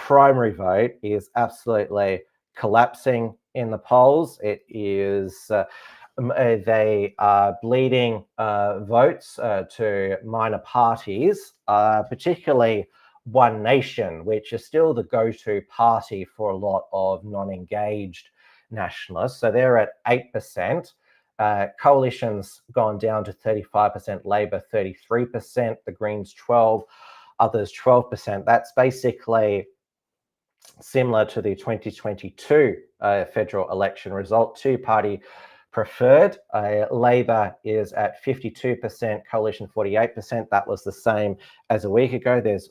primary vote is absolutely collapsing in the polls. It is they are bleeding votes to minor parties, particularly One Nation, which is still the go-to party for a lot of non-engaged nationalists. So they're at 8%. Coalition's gone down to 35%, Labor 33%, the Greens 12%, others 12%. That's basically similar to the 2022 federal election result, two-party preferred. Labor is at 52%, Coalition 48%. That was the same as a week ago. There's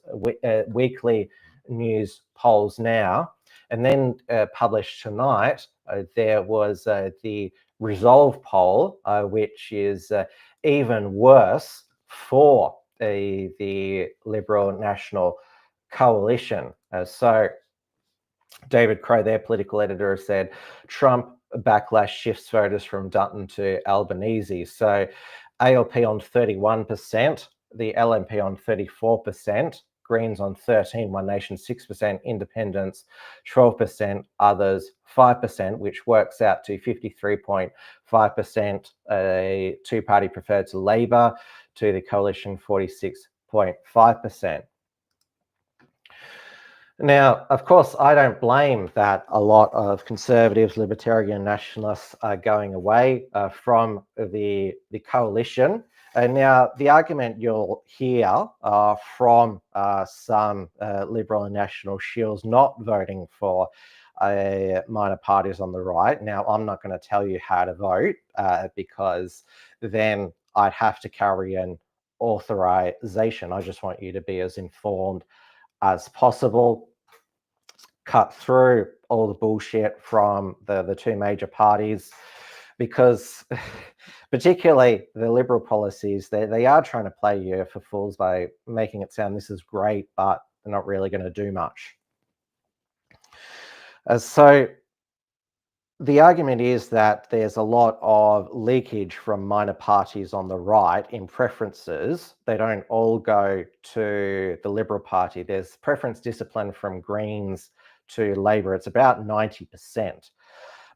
weekly news polls now. And then published tonight, there was the Resolve poll, which is even worse for the Liberal National Coalition. So David Crow, their political editor, said Trump backlash shifts voters from Dutton to Albanese. So ALP on 31%, the LNP on 34%, Greens on 13%, One Nation 6%, Independents 12%, others 5%, which works out to 53.5%, a two-party preferred to Labor, to the Coalition 46.5%. Now, of course, I don't blame that a lot of conservatives, libertarian nationalists are going away from the coalition. And now the argument you'll hear from some Liberal and National shills not voting for minor parties on the right. Now, I'm not going to tell you how to vote because then I'd have to carry an authorization. I just want you to be as informed as possible. Cut through all the bullshit from the two major parties, because particularly the Liberal policies, they are trying to play you for fools by making it sound this is great, but they're not really going to do much. So the argument is that there's a lot of leakage from minor parties on the right in preferences. They don't all go to the Liberal Party. There's preference discipline from Greens to Labor. It's about 90%.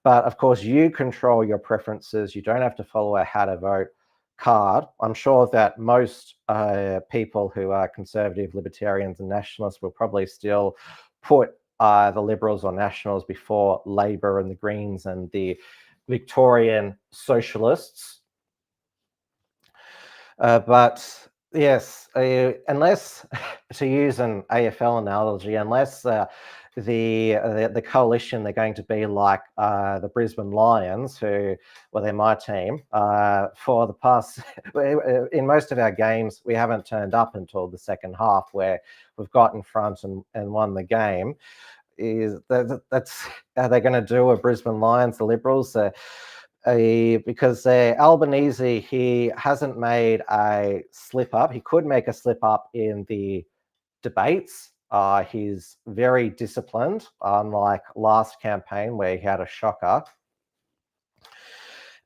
But of course, you control your preferences. You don't have to follow a how to vote card. I'm sure that most people who are conservative, libertarians and nationalists will probably still put the Liberals or Nationals before Labor and the Greens and the Victorian Socialists. But yes, unless, to use an AFL analogy, unless the coalition, they're going to be like the Brisbane Lions, who, well, they're my team. For the past, in most of our games, we haven't turned up until the second half, where we've got in front and won the game. That's how they're going to do a Brisbane Lions, the Liberals, because Albanese, he hasn't made a slip up. He could make a slip up in the debates. He's very disciplined, unlike last campaign where he had a shocker.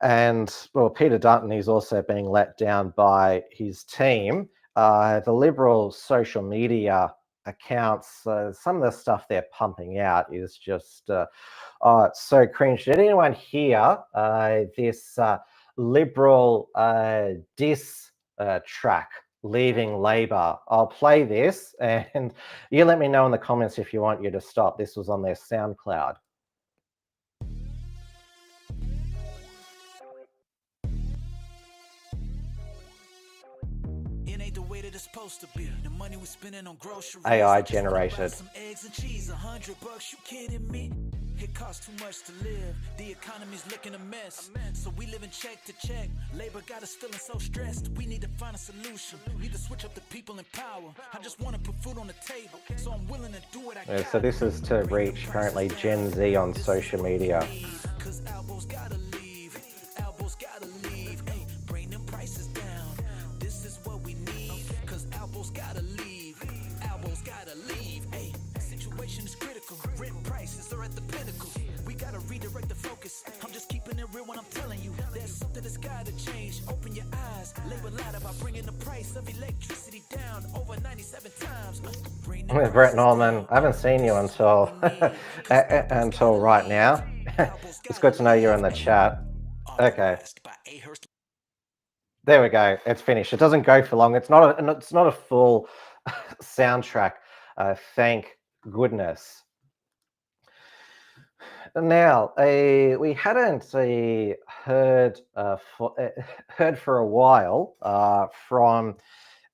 And, well, Peter Dutton, he's also being let down by his team. The Liberal social media accounts, some of the stuff they're pumping out is just, oh, it's so cringe. Did anyone hear this Liberal diss track, Leaving Labor? I'll play this and you let me know in the comments if you want you to stop. This was on their SoundCloud. Supposed to be the money we're spending on groceries. AI generated. Some eggs and cheese, $100. You kidding me? It costs too much to live. The economy's looking a mess. So we living check to check. Labor got us feeling so stressed. We need to find a solution. Need to switch up the people in power. I just want to put food on the table. So I'm willing to do what I can. So this is to reach currently Gen Z on social media. Cause Albo's gotta leave. Albo's gotta leave. Hey, bring them prices down. This is what we need. Albo's gotta leave. Albo's gotta leave. Hey, situation is critical. Rent prices are at the pinnacle. We gotta redirect the focus. I'm just keeping it real when I'm telling you. There's something that's gotta change. Open your eyes. Labor lied about by bringing the price of electricity down over 97 times. Brett Norman, I haven't seen you until until right now. It's good to know you're in the chat. Okay. There we go. It's finished. It doesn't go for long. It's not a full soundtrack. Thank goodness. Now, we hadn't heard for a while from.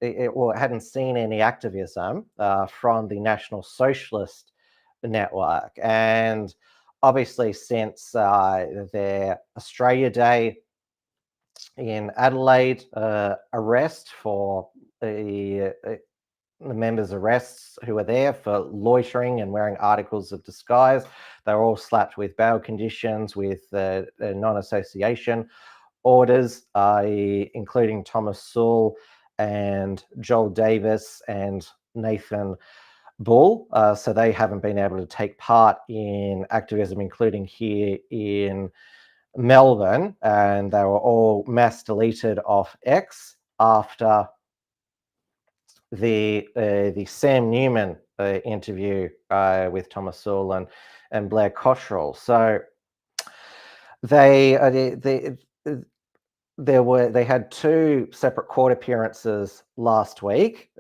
Hadn't seen any activism from the National Socialist Network, and obviously since their Australia Day in Adelaide arrest for the members' arrests who were there for loitering and wearing articles of disguise. They were all slapped with bail conditions, with non-association orders, including Thomas Sewell and Joel Davis and Nathan Bull. So they haven't been able to take part in activism, including here in Melbourne, and they were all mass deleted off X after the Sam Newman interview with Thomas Sewell and Blair Cottrell. So they had two separate court appearances last week,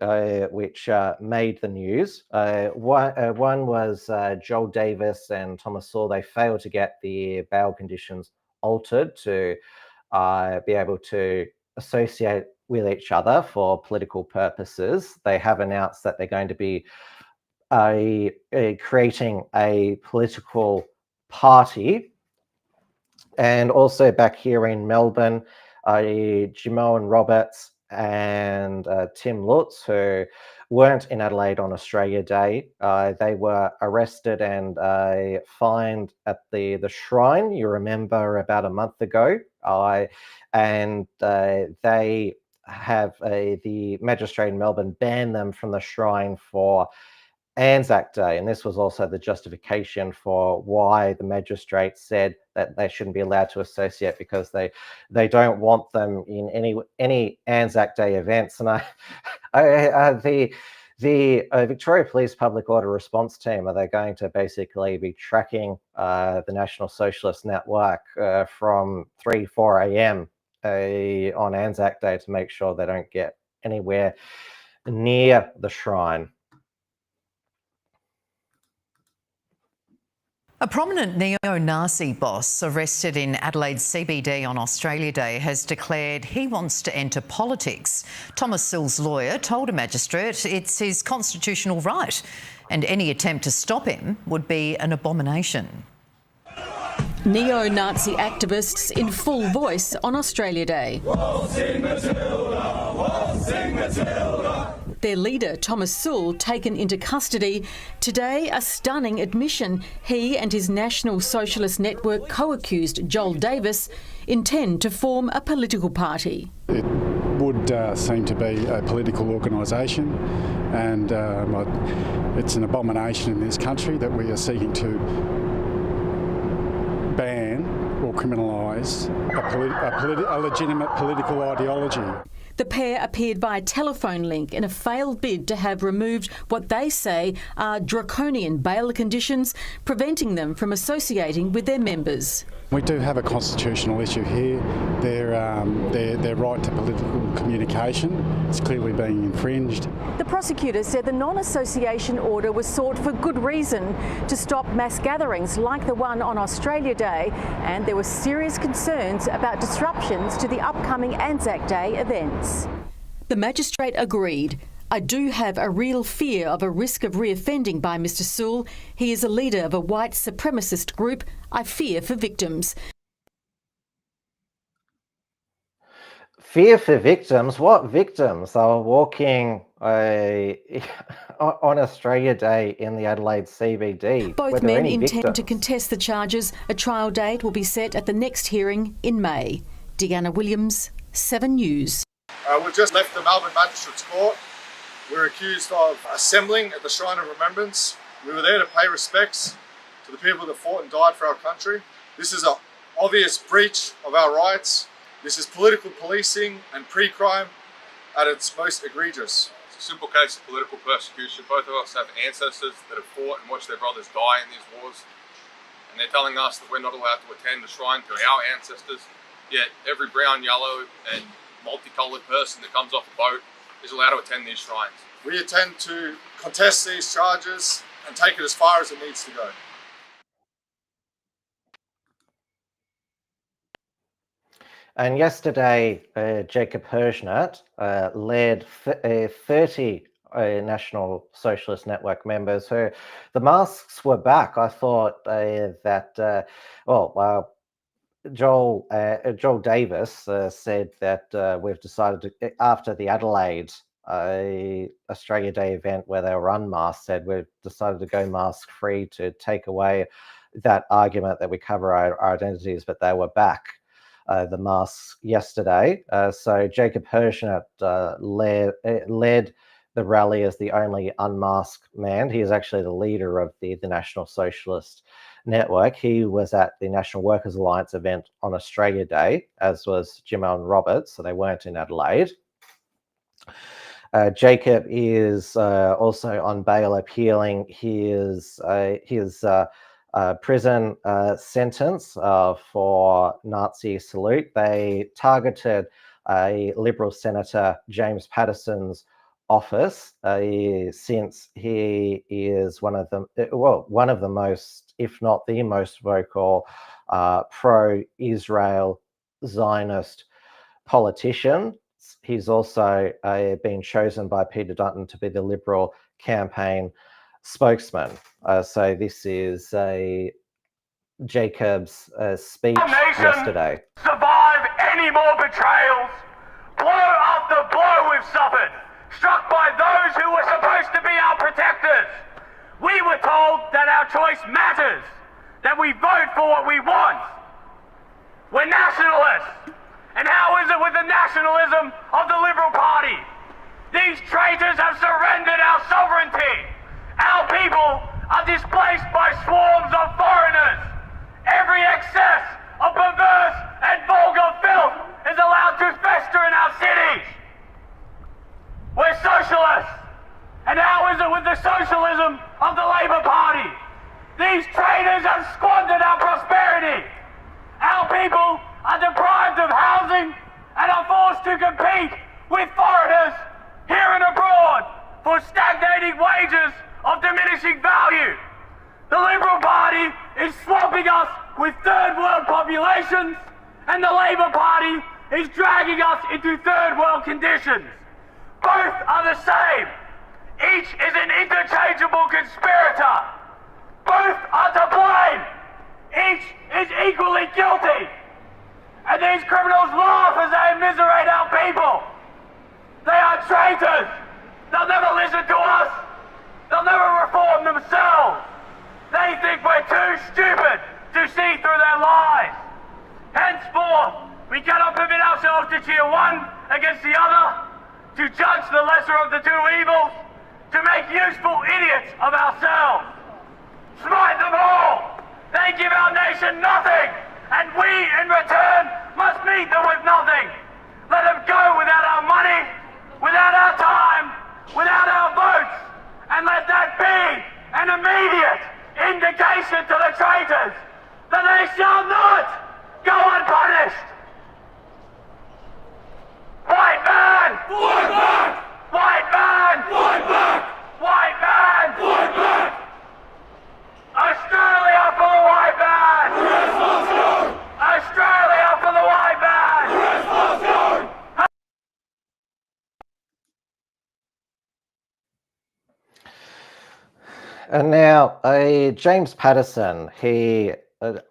which made the news. One was Joel Davis and Thomas Sewell. They failed to get the bail conditions altered to be able to associate with each other for political purposes. They have announced that they're going to be creating a political party. And also back here in Melbourne, Jimoan Roberts and Tim Lutz, who weren't in Adelaide on Australia Day, they were arrested and fined at the Shrine, you remember, about a month ago. And they have the magistrate in Melbourne banned them from the Shrine for Anzac Day, and this was also the justification for why the magistrate said that they shouldn't be allowed to associate, because they don't want them in any Anzac Day events. And the Victoria Police Public Order Response Team, are they going to basically be tracking the National Socialist Network from 3-4 a.m. On Anzac Day to make sure they don't get anywhere near the Shrine? A prominent neo-Nazi boss arrested in Adelaide's CBD on Australia Day has declared he wants to enter politics. Thomas Sewell's lawyer told a magistrate it's his constitutional right, and any attempt to stop him would be an abomination. Neo-Nazi activists in full voice on Australia Day. We'll sing Matilda, we'll sing Matilda. Their leader, Thomas Sewell, taken into custody. Today, a stunning admission. He and his National Socialist Network co-accused Joel Davis intend to form a political party. It would seem to be a political organisation, and it's an abomination in this country that we are seeking to ban or criminalise a legitimate political ideology. The pair appeared via telephone link in a failed bid to have removed what they say are draconian bail conditions, preventing them from associating with their members. We do have a constitutional issue here. Their right to political communication is clearly being infringed. The prosecutor said the non-association order was sought for good reason, to stop mass gatherings like the one on Australia Day, and there were serious concerns about disruptions to the upcoming Anzac Day events. The magistrate agreed. I do have a real fear of a risk of reoffending by Mr. Sewell. He is a leader of a white supremacist group. I fear for victims. Fear for victims? What victims? They were walking on Australia Day in the Adelaide CBD. Both men intend to contest the charges. A trial date will be set at the next hearing in May. Deanna Williams, 7 News. We've just left the Melbourne Magistrates Court. We're accused of assembling at the Shrine of Remembrance. We were there to pay respects to the people that fought and died for our country. This is an obvious breach of our rights. This is political policing and pre-crime at its most egregious. It's a simple case of political persecution. Both of us have ancestors that have fought and watched their brothers die in these wars. And they're telling us that we're not allowed to attend a shrine to our ancestors. Yet every brown, yellow and multicoloured person that comes off a boat is allowed to attend these shrines. We intend to contest these charges and take it as far as it needs to go. And yesterday, Jacob Hirschnert led 30 National Socialist Network members who the masks were back. I thought that, Joel Davis said that we've decided to, after the Adelaide Australia Day event where they were unmasked, said we've decided to go mask free to take away that argument that we cover our identities, but they were back. The masks yesterday. So Jacob Hirschnert led the rally as the only unmasked man. He is actually the leader of the National Socialist Network. He was at the National Workers Alliance event on Australia Day, as was Jim-Owen Roberts, so they weren't in Adelaide. Jacob is also on bail appealing his prison sentence for Nazi salute. They targeted a Liberal Senator, James Patterson's office, since he is one of the most, if not the most vocal pro-Israel Zionist politician. He's also been chosen by Peter Dutton to be the Liberal campaign spokesman. So this is Jacob's speech yesterday. Survive any more betrayals, blow after blow we've suffered, struck by those who were supposed to be our protectors. We were told that our choice matters, that we vote for what we want. We're nationalists. And how is it with the nationalism of the Liberal Party? These traitors have surrendered our sovereignty. Our people are displaced by swarms of foreigners. Every excess of perverse and vulgar filth is allowed to fester in our cities. We're socialists. And how is it with the socialism of the Labor Party? These traitors have squandered our prosperity. Our people are deprived of housing and are forced to compete with foreigners here and abroad for stagnating wages of diminishing value. The Liberal Party is swamping us with third world populations, and the Labor Party is dragging us into third world conditions. Both are the same. Each is an interchangeable conspirator. Both are to blame. Each is equally guilty. And these criminals laugh as they immiserate our people. They are traitors. They'll never listen to us. They'll never reform themselves. They think we're too stupid to see through their lies. Henceforth, we cannot permit ourselves to cheer one against the other, to judge the lesser of the two evils, to make useful idiots of ourselves. Smite them all. They give our nation nothing, and we, in return, must meet them with nothing. Let them go without our money, without our time, without our votes, and let that be an immediate indication to the traitors that they shall not go unpunished. White man! White man! White man! White man! White man! White man! Australia for the white man! The rest must go! Australia for the white man! The rest must go! And now, James Patterson, he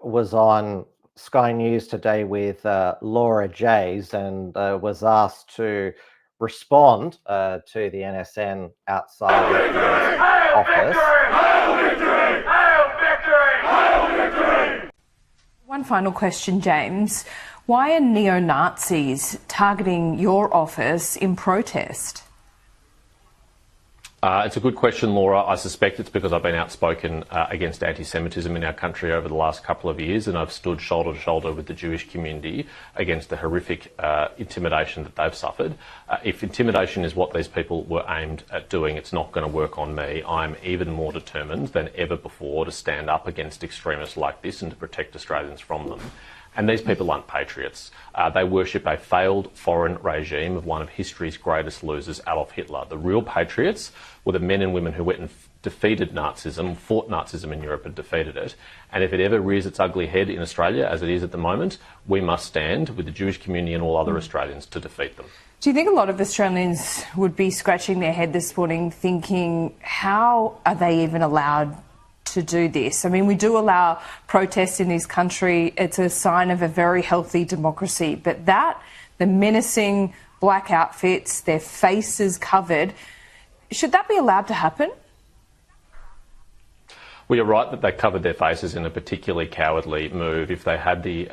was on Sky News today with Laura Jays and was asked to respond to the NSN outside of the office. Hail victory! Hail victory! Hail victory! One final question, James. Why are neo-Nazis targeting your office in protest? It's a good question, Laura. I suspect it's because I've been outspoken against anti-Semitism in our country over the last couple of years, and I've stood shoulder to shoulder with the Jewish community against the horrific intimidation that they've suffered. If intimidation is what these people were aimed at doing, it's not going to work on me. I'm even more determined than ever before to stand up against extremists like this and to protect Australians from them. And these people aren't patriots. They worship a failed foreign regime of one of history's greatest losers, Adolf Hitler. The real patriots were the men and women who went and defeated Nazism, fought Nazism in Europe and defeated it. And if it ever rears its ugly head in Australia, as it is at the moment, we must stand with the Jewish community and all other Australians to defeat them. Do you think a lot of Australians would be scratching their head this morning thinking, how are they even allowed to do this? I mean, we do allow protests in this country. It's a sign of a very healthy democracy. But the menacing black outfits, their faces covered, should that be allowed to happen? Well, you're right that they covered their faces in a particularly cowardly move. If they had the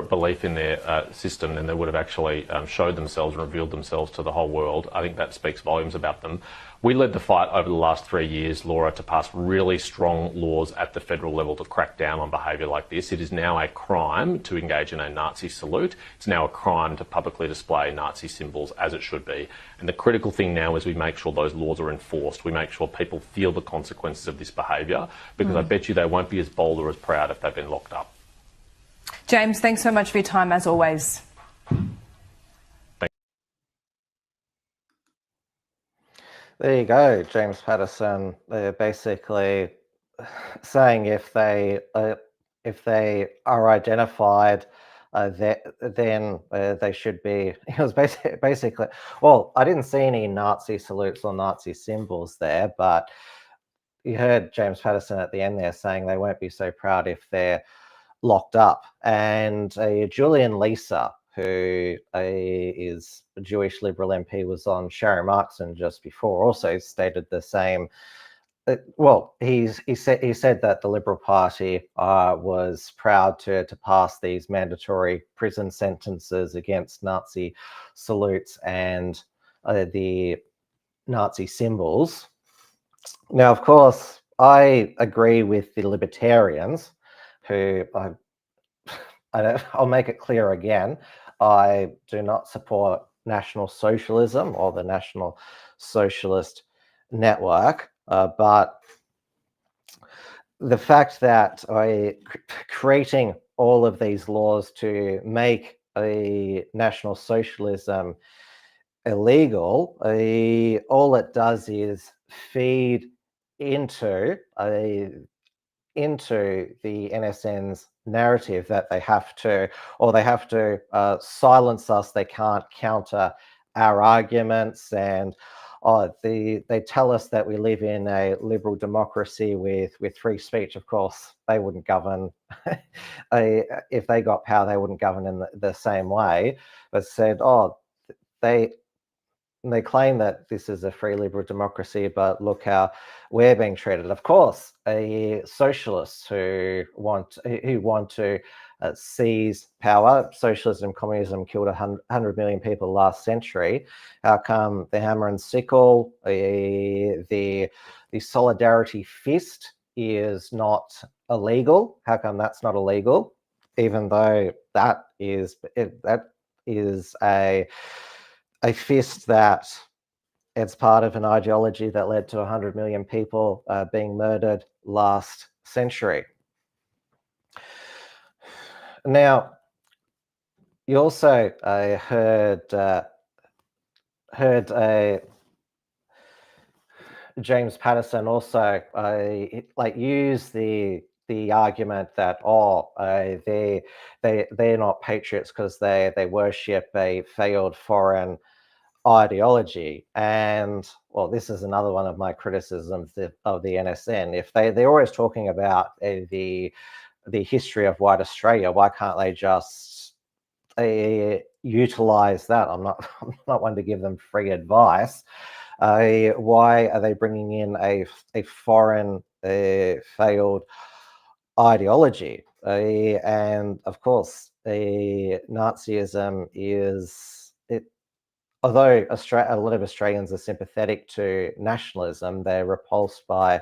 belief in their system, then they would have actually showed themselves and revealed themselves to the whole world. I think that speaks volumes about them. We led the fight over the last 3 years, Laura, to pass really strong laws at the federal level to crack down on behaviour like this. It is now a crime to engage in a Nazi salute. It's now a crime to publicly display Nazi symbols, as it should be. And the critical thing now is we make sure those laws are enforced. We make sure people feel the consequences of this behaviour, because I bet you they won't be as bold or as proud if they've been locked up. James, thanks so much for your time, as always. There you go, James Patterson. They're basically saying if they are identified, then they should be. It was basically. Well, I didn't see any Nazi salutes or Nazi symbols there, but you heard James Patterson at the end there saying they won't be so proud if they're locked up. And Julian Leeser, who is a Jewish Liberal MP, was on Sharon Markson just before, also stated the same. Well, he said that the Liberal Party was proud to pass these mandatory prison sentences against Nazi salutes and the Nazi symbols. Now, of course, I agree with the Libertarians, who I'll make it clear again. I do not support National Socialism or the National Socialist Network, but the fact that creating all of these laws to make a National Socialism illegal, all it does is feed into the NSN's narrative that they have to silence us. They can't counter our arguments, and they tell us that we live in a liberal democracy with free speech. Of course, they wouldn't govern. If they got power, they wouldn't govern in the same way. But said, they claim that this is a free liberal democracy, but look how we're being treated. Of course, socialists who want to seize power. Socialism, communism killed 100 million people last century. How come the hammer and sickle, the solidarity fist is not illegal? How come that's not illegal? Even though that is a fist that it's part of an ideology that led to 100 million people being murdered last century. Now, you also heard James Patterson also use the argument that they're not patriots because they worship a failed foreign ideology. And well, this is another one of my criticisms of the NSN. If they're always talking about the history of white Australia, why can't they just utilize that? I'm not one to give them free advice. Why are they bringing in a foreign failed ideology? And of course, Nazism is although a lot of Australians are sympathetic to nationalism, they're repulsed by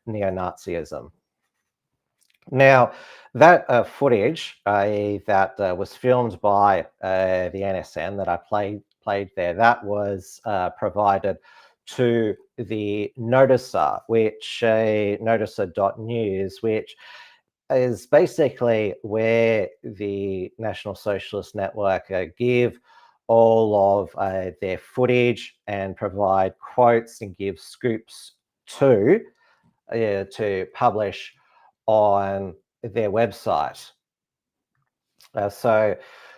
neo-Nazism. Now, that footage that was filmed by the NSN that I played there, that was provided to the Noticer, which noticer.news, which is basically where the National Socialist Network give all of their footage and provide quotes and give scoops to publish on their website. So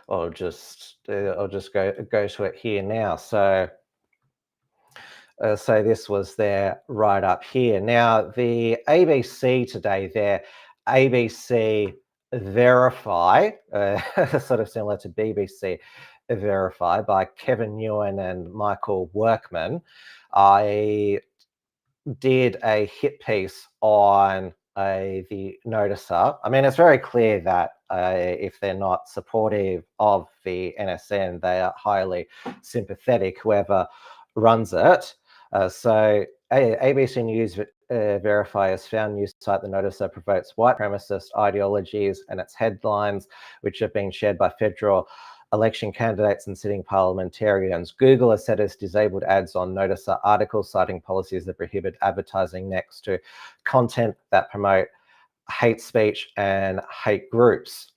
I'll just go to it here now. So this was there right up here. Now the ABC today, their ABC Verify, sort of similar to BBC Verify by Kevin Ewan and Michael Workman. I did a hit piece on the Noticer. I mean, it's very clear that if they're not supportive of the NSN, they are highly sympathetic, whoever runs it. So ABC News Verify has found news site The Noticer promotes white supremacist ideologies, and its headlines, which have been shared by federal election candidates and sitting parliamentarians. Google has said it's disabled ads on Noticer articles, citing policies that prohibit advertising next to content that promote hate speech and hate groups.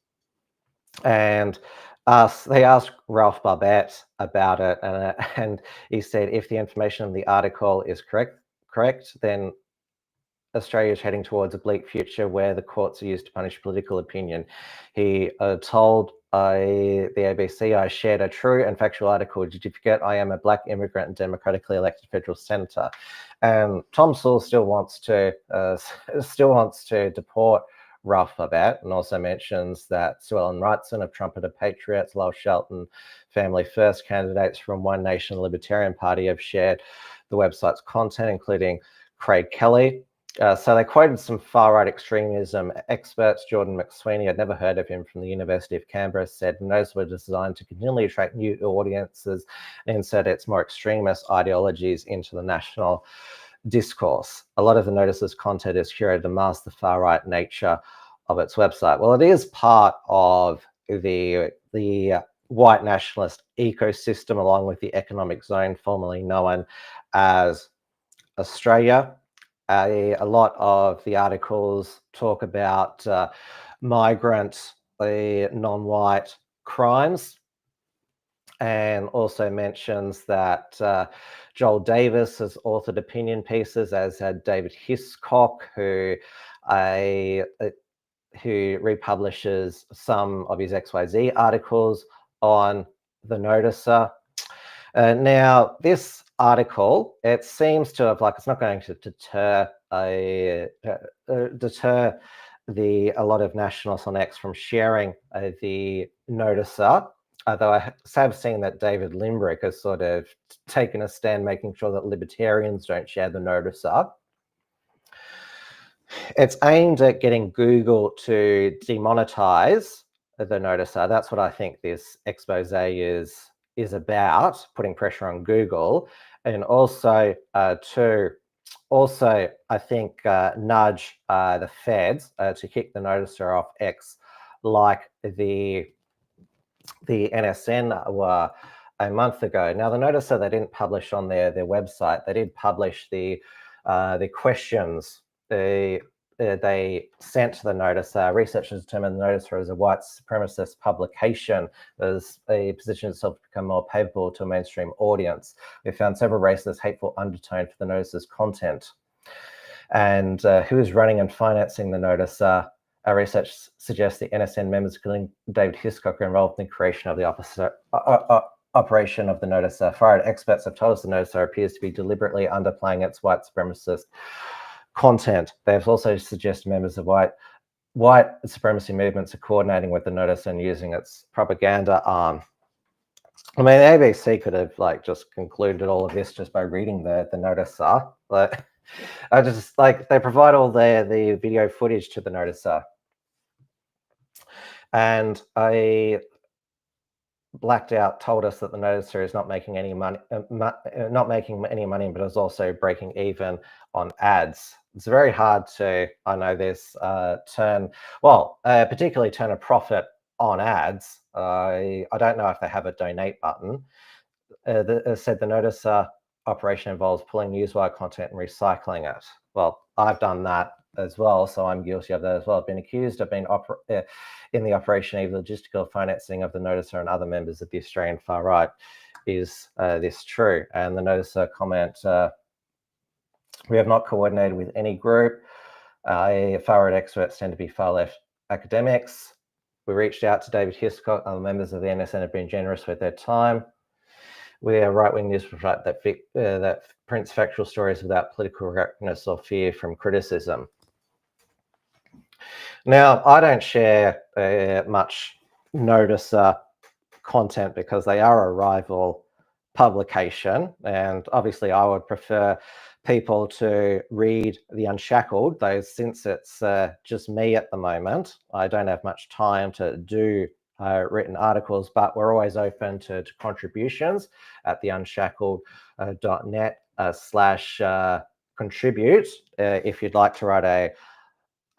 And they asked Ralph Barbette about it, and he said, if the information in the article is correct, then Australia is heading towards a bleak future where the courts are used to punish political opinion. He told the ABC, I shared a true and factual article. Did you forget I am a black immigrant and democratically elected federal senator? And Tom Sewell still wants to deport Ralph Barbette, and also mentions that Sue Ellen Wrightson of Trumpeter Patriots, Lyle Shelton, Family First candidates from One Nation Libertarian Party have shared the website's content, including Craig Kelly. So they quoted some far-right extremism experts. Jordan McSweeney, I'd never heard of him, from the University of Canberra, said those were designed to continually attract new audiences and insert its more extremist ideologies into the national discourse. A lot of the Noticer's content is curated to mask the far-right nature of its website. Well, it is part of the white nationalist ecosystem, along with the economic zone formerly known as Australia. A lot of the articles talk about migrant, non-white crimes, and also mentions that Joel Davis has authored opinion pieces, as had David Hiscock, who republishes some of his XYZ articles on the Noticer. Now, this article, it seems to have, it's not going to deter a lot of nationalists on X from sharing the Noticer, although I have seen that David Limbrick has sort of taken a stand making sure that libertarians don't share the Noticer. It's aimed at getting Google to demonetize the Noticer. That's what I think this expose is about, putting pressure on Google, and also I think nudge the feds to kick the Noticer off X, like the NSN were a month ago. Now, the Noticer, they didn't publish on their website. They did publish the questions they sent to the Noticer. Researchers determined the Noticer is a white supremacist publication that has positioned itself to become more palatable to a mainstream audience. We found several racist, hateful undertones for the Noticer's content. And who is running and financing the Noticer? Our research suggests the NSN members, including David Hiscock, are involved in the creation of the operation of the Noticer. Far-right experts have told us the Noticer appears to be deliberately underplaying its white supremacist content. They have also suggested members of white supremacy movements are coordinating with the Noticer and using its propaganda arm. I mean, the ABC could have just concluded all of this just by reading the Noticer, but I just they provide all the video footage to the Noticer. And blacked out, told us that the noticer is not making any money, but is also breaking even on ads. It's very hard to, I know this, particularly turn a profit on ads. I don't know if they have a donate button. Said the noticer operation involves pulling newswire content and recycling it. Well, I've done that as well, so I'm guilty of that as well. I've been accused of being in the operation of logistical financing of the noticer and other members of the Australian far right. Is this true? And the noticer comment, we have not coordinated with any group. Far right experts tend to be far left academics. We reached out to David Hiscock. Other members of the NSN have been generous with their time. We are right-wing news website that prints factual stories without political correctness or fear from criticism. Now, I don't share much noticer content because they are a rival publication, and obviously I would prefer people to read the Unshackled, though since it's just me at the moment, I don't have much time to do written articles, but we're always open to contributions at the unshackled.net/contribute if you'd like to write a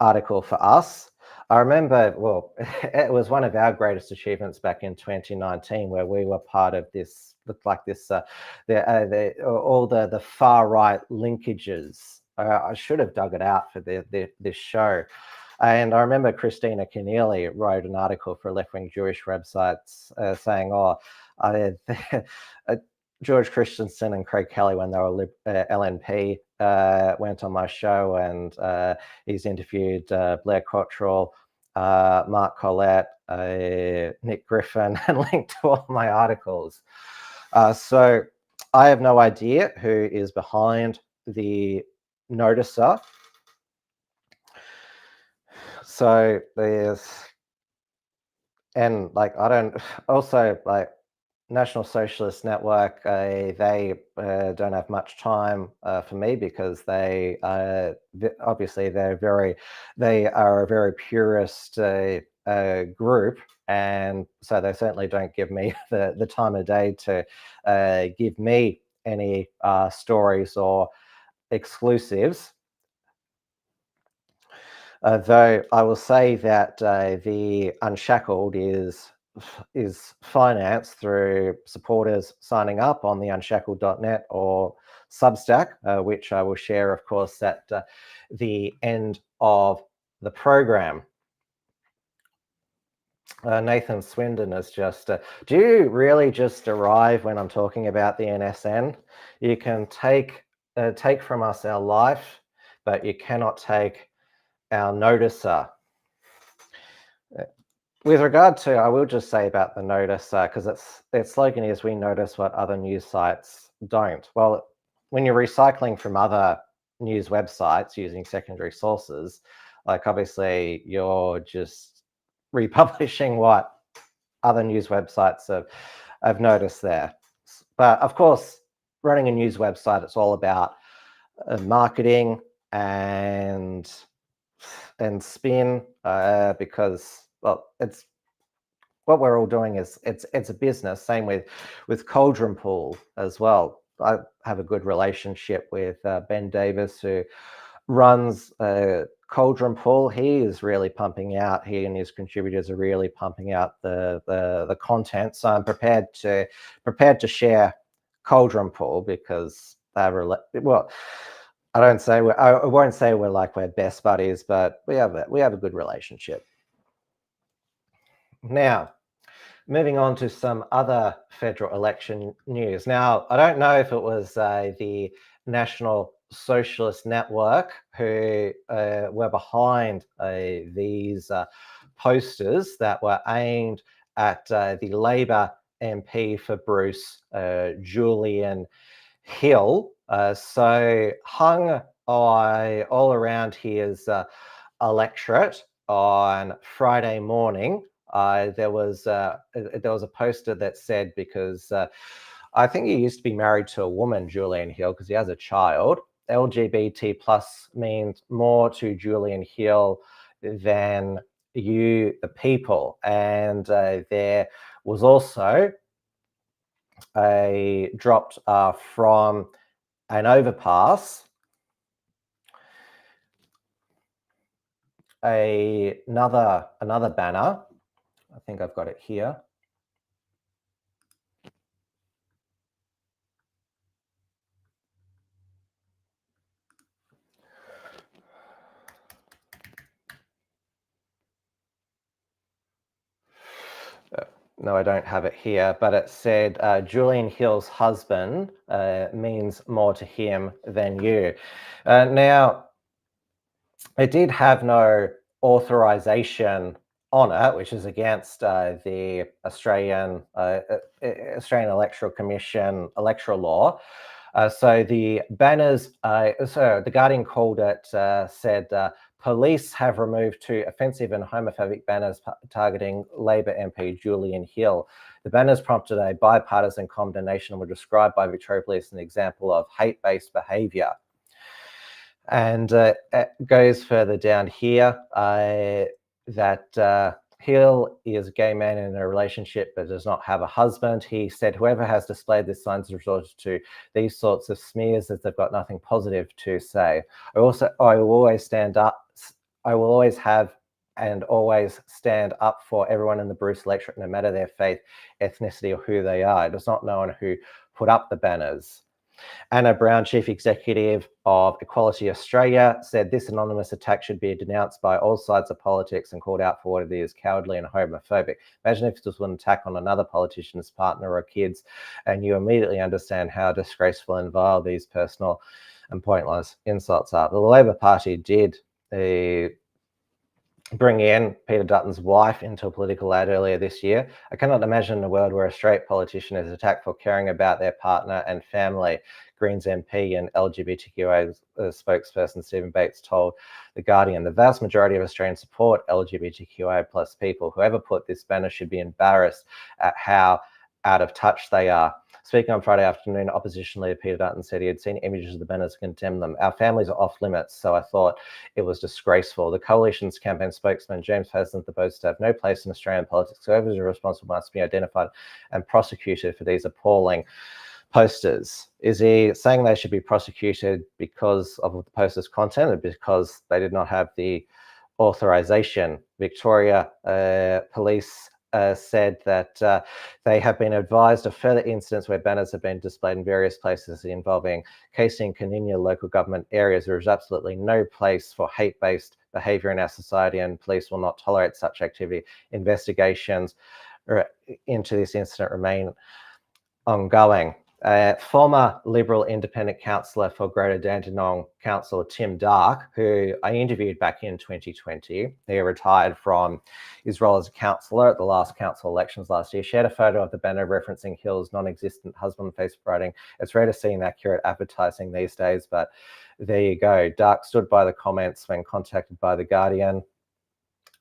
article for us. I remember, well, it was one of our greatest achievements back in 2019 where we were part of this, looked like this, all the far right linkages. I should have dug it out for this show. And I remember Christina Keneally wrote an article for left-wing Jewish websites saying, George Christensen and Craig Kelly, when they were LNP, went on my show, and he's interviewed Blair Cottrell, Mark Collette, Nick Griffin, and linked to all my articles. So I have no idea who is behind the noticer. So there's, and like, I don't, also like National Socialist Network, they don't have much time for me because they obviously they are a very purist group, and so they certainly don't give me the time of day to give me any stories or exclusives. Though I will say that the Unshackled is financed through supporters signing up on the unshackled.net or Substack, which I will share, of course, at the end of the program. Nathan Swindon is just, do you really just arrive when I'm talking about the NSN? You can take from us our life, but you cannot take our noticer. With regard to, I will just say about the noticer, because its slogan is, we notice what other news sites don't. Well, when you're recycling from other news websites using secondary sources, like obviously you're just republishing what other news websites have noticed there. But of course, running a news website, it's all about marketing and spin, because, well, it's what we're all doing is it's a business. Same with Cauldron Pool as well. I have a good relationship with Ben Davis, who runs Cauldron Pool. He is really pumping out, he and his contributors are really pumping out the content. So I'm prepared to share Cauldron Pool because well, I won't say we're like we're best buddies, but we have a good relationship. Now, moving on to some other federal election news. Now, I don't know if it was the National Socialist Network who were behind these posters that were aimed at the Labor MP for Bruce, Julian Hill. So hung all around his electorate on Friday morning, there was a poster that said, because I think he used to be married to a woman, Julian Hill, because he has a child. LGBT plus means more to Julian Hill than you, the people. And there was also dropped from an overpass another banner. I think I've got it here. No, I don't have it here, but it said Julian Hill's husband means more to him than you. Now, it did have no authorization on it, which is against the Australian Electoral Commission electoral law. So the banners, so the Guardian called it, said, police have removed 2 offensive and homophobic banners targeting Labor MP Julian Hill. The banners prompted a bipartisan condemnation and were described by Victoria Police as an example of hate-based behaviour. And it goes further down here that Hill is a gay man in a relationship but does not have a husband. He said, whoever has displayed this sign has resorted to these sorts of smears as they've got nothing positive to say. I will always stand up. I will always have and always stand up for everyone in the Bruce electorate, no matter their faith, ethnicity, or who they are. It is not known who put up the banners. Anna Brown, Chief Executive of Equality Australia, said this anonymous attack should be denounced by all sides of politics and called out for what it is, cowardly and homophobic. Imagine if this was an attack on another politician's partner or kids, and you immediately understand how disgraceful and vile these personal and pointless insults are. The Labor Party did bring in Peter Dutton's wife into a political ad earlier this year. I cannot imagine a world where a straight politician is attacked for caring about their partner and family. Greens MP and LGBTQI spokesperson Stephen Bates told The Guardian, the vast majority of Australians support LGBTQI plus people. Whoever put this banner should be embarrassed at how out of touch they are. Speaking on Friday afternoon, opposition leader Peter Dutton said he had seen images of the banners and condemned them. Our families are off limits, so I thought it was disgraceful. The coalition's campaign spokesman, James Haslam, proposed to have no place in Australian politics. Whoever is responsible must be identified and prosecuted for these appalling posters. Is he saying they should be prosecuted because of the posters' content or because they did not have the authorization? Victoria Police said that they have been advised of further incidents where banners have been displayed in various places involving Casey and Caninia local government areas. There is absolutely no place for hate-based behaviour in our society, and police will not tolerate such activity. Investigations into this incident remain ongoing. Former Liberal Independent Councillor for Greater Dandenong Council, Tim Dark, who I interviewed back in 2020, he retired from his role as a councillor at the last council elections last year, shared a photo of the banner referencing Hill's non-existent husband, Facebook writing, "It's rare to see inaccurate advertising these days, but there you go." Dark stood by the comments when contacted by The Guardian.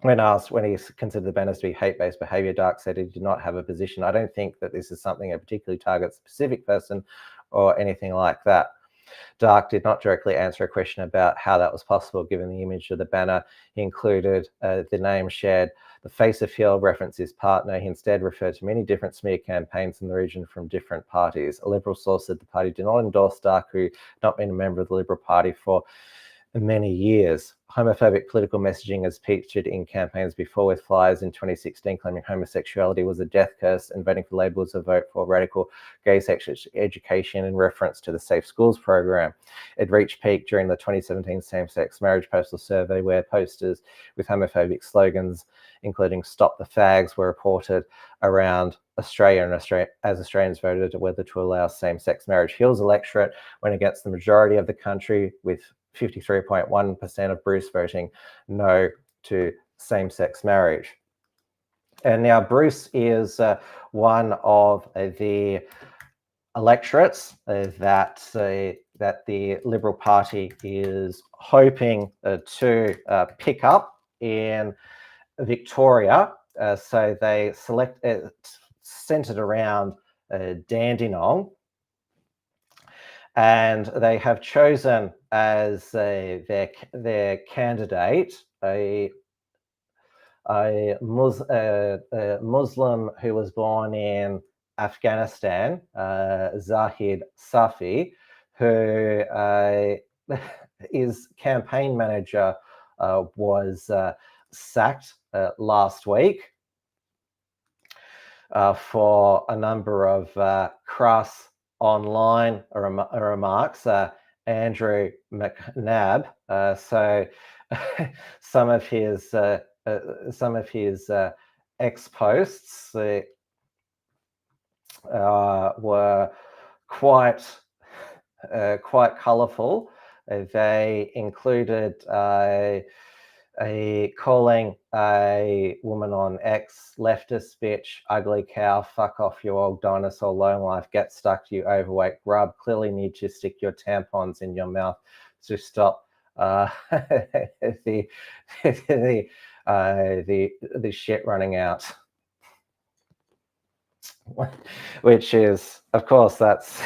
When asked when he considered the banners to be hate-based behaviour, Dark said he did not have a position. I don't think that this is something that particularly targets a specific person or anything like that. Dark did not directly answer a question about how that was possible given the image of the banner. He included the name shared. The face of Hill referenced his partner. He instead referred to many different smear campaigns in the region from different parties. A Liberal source said the party did not endorse Dark, who had not been a member of the Liberal Party for many years. Homophobic political messaging has featured in campaigns before, with flyers in 2016 claiming homosexuality was a death curse and voting for Labor was a vote for radical gay sex education in reference to the Safe Schools program. It reached peak during the 2017 same-sex marriage postal survey, where posters with homophobic slogans, including "Stop the Fags," were reported around Australia, as Australians voted whether to allow same-sex marriage. Hill's electorate went against the majority of the country, with 53.1% of Bruce voting no to same-sex marriage. And now Bruce is one of the electorates that the Liberal Party is hoping to pick up in Victoria. So they centred around Dandenong, and they have chosen as their candidate a a Muslim who was born in Afghanistan, Zahid Safi, who his campaign manager was sacked last week for a number of crass online remarks. Andrew McNabb. So some of his ex posts were quite colourful. They included calling a woman on X leftist bitch, ugly cow, fuck off you old dinosaur, long life, get stuck you overweight grub, clearly need to stick your tampons in your mouth to stop the shit running out. Which is, of course, that's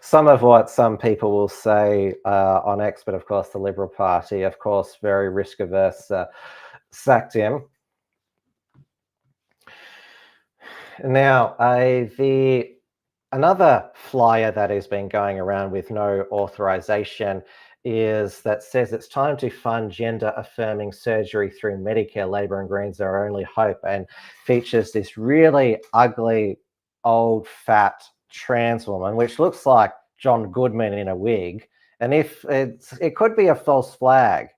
some of what some people will say on X, but of course the Liberal Party, of course, very risk averse, sacked him. Now, another flyer that has been going around with no authorization is that says it's time to fund gender affirming surgery through Medicare. Labor and Greens are our only hope, and features this really ugly old fat trans woman, which looks like John Goodman in a wig. And if it could be a false flag.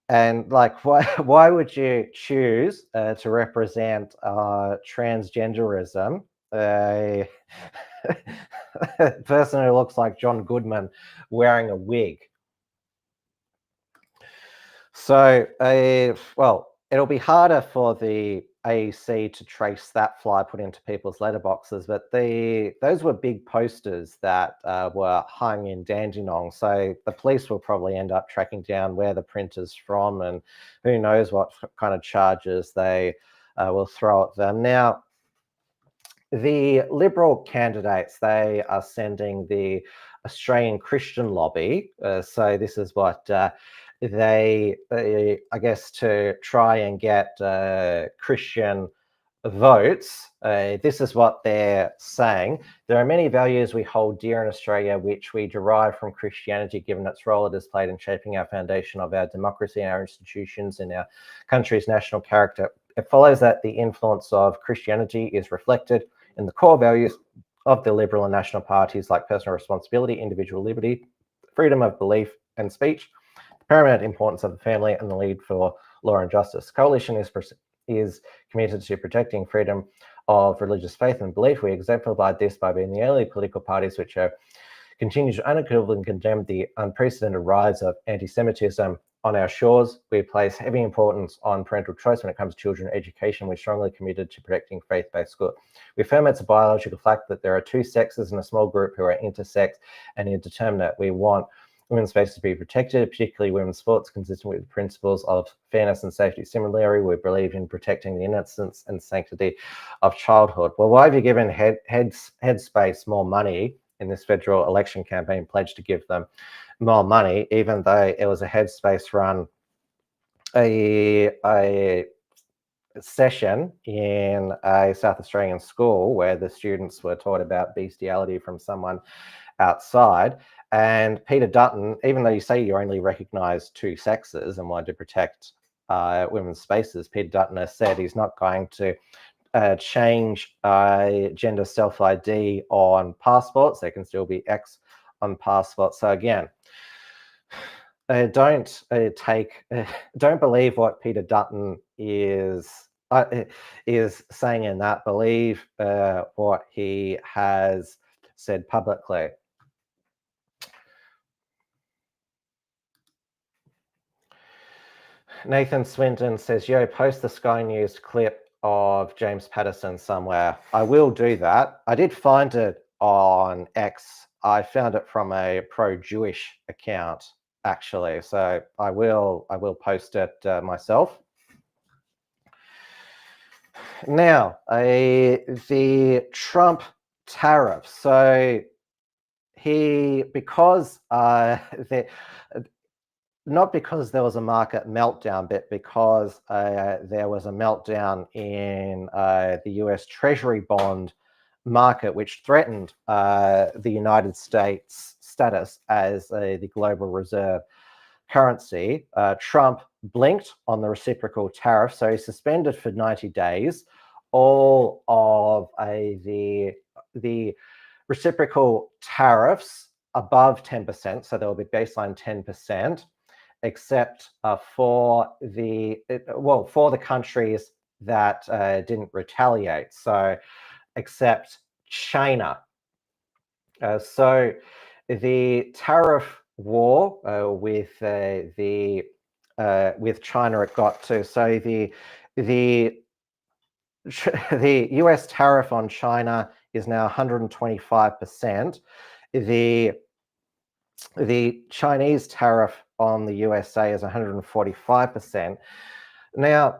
And like, why would you choose to represent transgenderism? A person who looks like John Goodman wearing a wig. So, well, it'll be harder for the AEC to trace that fly put into people's letterboxes, but those were big posters that were hung in Dandenong. So the police will probably end up tracking down where the printer's from, and who knows what kind of charges they will throw at them. Now, the Liberal candidates, they are sending the Australian Christian lobby. So this is what they, I guess, to try and get Christian votes. This is what they're saying. There are many values we hold dear in Australia, which we derive from Christianity, given its role it has played in shaping our foundation of our democracy, our institutions, and our country's national character. It follows that the influence of Christianity is reflected in the core values of the Liberal and National parties, like personal responsibility, individual liberty, freedom of belief and speech, the paramount importance of the family, and the need for law and justice. Coalition is committed to protecting freedom of religious faith and belief. We exemplified this by being the only political parties which are continue to unequivocally condemn the unprecedented rise of anti-Semitism on our shores. We place heavy importance on parental choice when it comes to children education. We're strongly committed to protecting faith-based school. We affirm it's a biological fact that there are two sexes in a small group who are intersex and indeterminate. We want women's spaces to be protected, particularly women's sports, consistent with the principles of fairness and safety. Similarly, we believe in protecting the innocence and sanctity of childhood. Well, why have you given Headspace more money in this federal election campaign, pledged to give them more money, even though it was a Headspace run a session in a South Australian school where the students were taught about bestiality from someone outside. And Peter Dutton, even though you say you only recognise two sexes and wanted to protect women's spaces, Peter Dutton has said he's not going to change gender self-ID on passports. There can still be X on passports. So again, don't believe what Peter Dutton is saying in that. Believe what he has said publicly. Nathan Swinton says, yo, post the Sky News clip of James Patterson somewhere. I will do that. I did find it on X. I found it from a pro-Jewish account, actually. So I will post it myself. Now, the Trump tariffs. So because not because there was a market meltdown, but because there was a meltdown in the US Treasury bond market, which threatened the United States' status as the global reserve currency. Trump blinked on the reciprocal tariff, so he suspended for 90 days all of the reciprocal tariffs above 10%, so there will be baseline 10%, except for the countries that didn't retaliate, so except China. So the tariff war with China, it got to, so the US tariff on China is now 125%. The Chinese tariff on the USA is 145%. Now,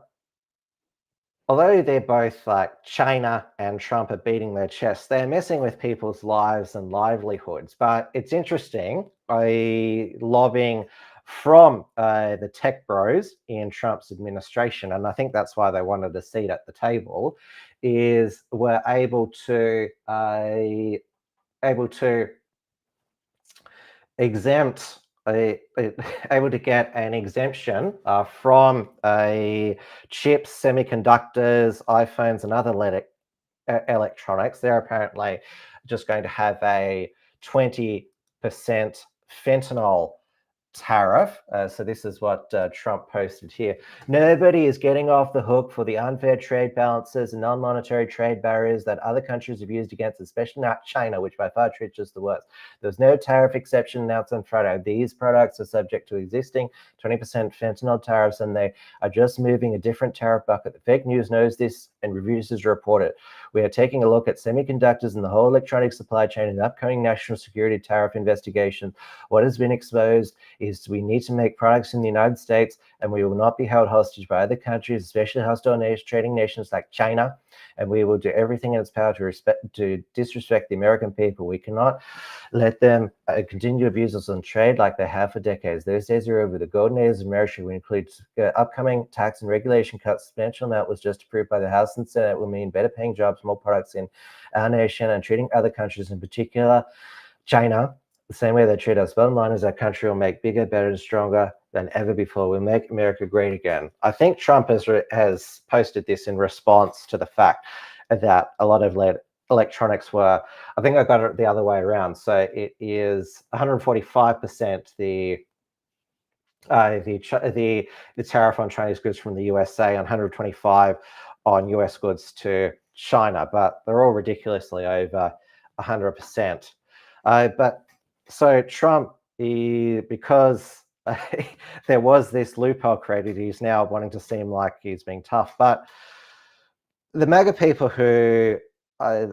although they're both like China and Trump are beating their chests, they're messing with people's lives and livelihoods. But it's interesting, lobbying from the tech bros in Trump's administration, and I think that's why they wanted a seat at the table, is we're able to exempt, able to get an exemption from chips, semiconductors, iPhones, and other electronics. They're apparently just going to have a 20% fentanyl tariff. So this is what Trump posted here. Nobody is getting off the hook for the unfair trade balances and non-monetary trade barriers that other countries have used against, especially not China, which by far treats us the worst. There's no tariff exception announced on Friday. These products are subject to existing 20% fentanyl tariffs, and they are just moving a different tariff bucket. The fake news knows this and refuses to report it. We are taking a look at semiconductors and the whole electronic supply chain in the upcoming national security tariff investigation. What has been exposed is we need to make products in the United States, and we will not be held hostage by other countries, especially hostile trading nations like China, and we will do everything in its power to disrespect the American people. We cannot let them continue to abuse us on trade like they have for decades. Those days are over. The golden age of America will include upcoming tax and regulation cuts. Substantial amount was just approved by the House and Senate. It will mean better paying jobs, more products in our nation, and treating other countries, in particular China, the same way they treat us. Bottom line is our country will make bigger, better, and stronger than ever before. We'll make America great again. I think Trump has posted this in response to the fact that a lot of electronics were, I think I got it the other way around. So it is 145% the tariff on Chinese goods from the USA, and 125 on US goods to China, but they're all ridiculously over 100%. But so Trump, because there was this loophole created, he's now wanting to seem like he's being tough. But the MAGA people who they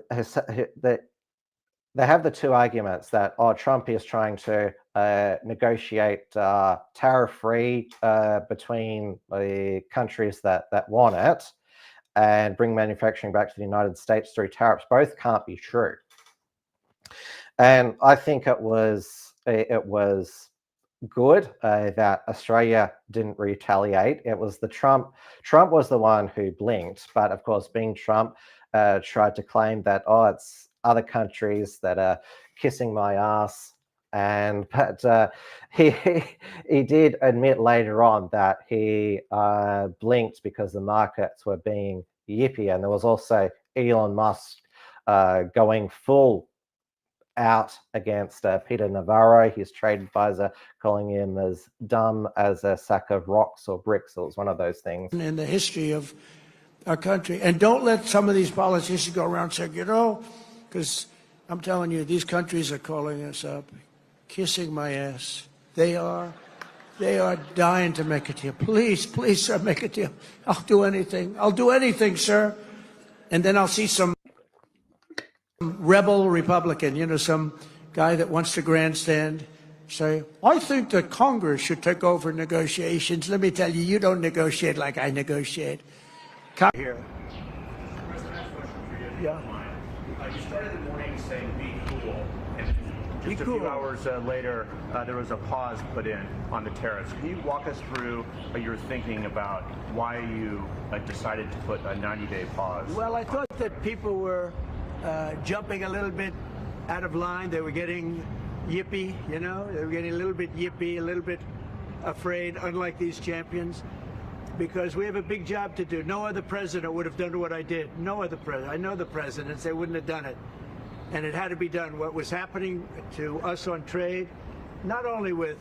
have the two arguments that, oh, Trump is trying to negotiate tariff-free between the countries that want it and bring manufacturing back to the United States through tariffs. Both can't be true. And I think it was good that Australia didn't retaliate. It was Trump was the one who blinked, but of course, being Trump, tried to claim that, oh, it's other countries that are kissing my ass. But he did admit later on that he blinked because the markets were being yippy, and there was also Elon Musk going full out against Peter Navarro, his trade advisor, calling him as dumb as a sack of rocks or bricks. It was one of those things. In the history of our country. And don't let some of these politicians go around saying, because I'm telling you, these countries are calling us up, kissing my ass. They are dying to make a deal. Please, please, sir, make a deal. I'll do anything. I'll do anything, sir. And then I'll see some rebel Republican, some guy that wants to grandstand, say, I think that Congress should take over negotiations. Let me tell you, you don't negotiate like I negotiate. Come here. Yeah. You started the morning saying be cool. And Just a few hours later, there was a pause put in on the tariffs. Can you walk us through your thinking about why you decided to put a 90-day pause? Well, I thought that people were jumping a little bit out of line. They were getting yippy, you know? They were getting a little bit yippy, a little bit afraid, unlike these champions, because we have a big job to do. No other president would have done what I did. No other president. I know the presidents, they wouldn't have done it. And it had to be done. What was happening to us on trade, not only with,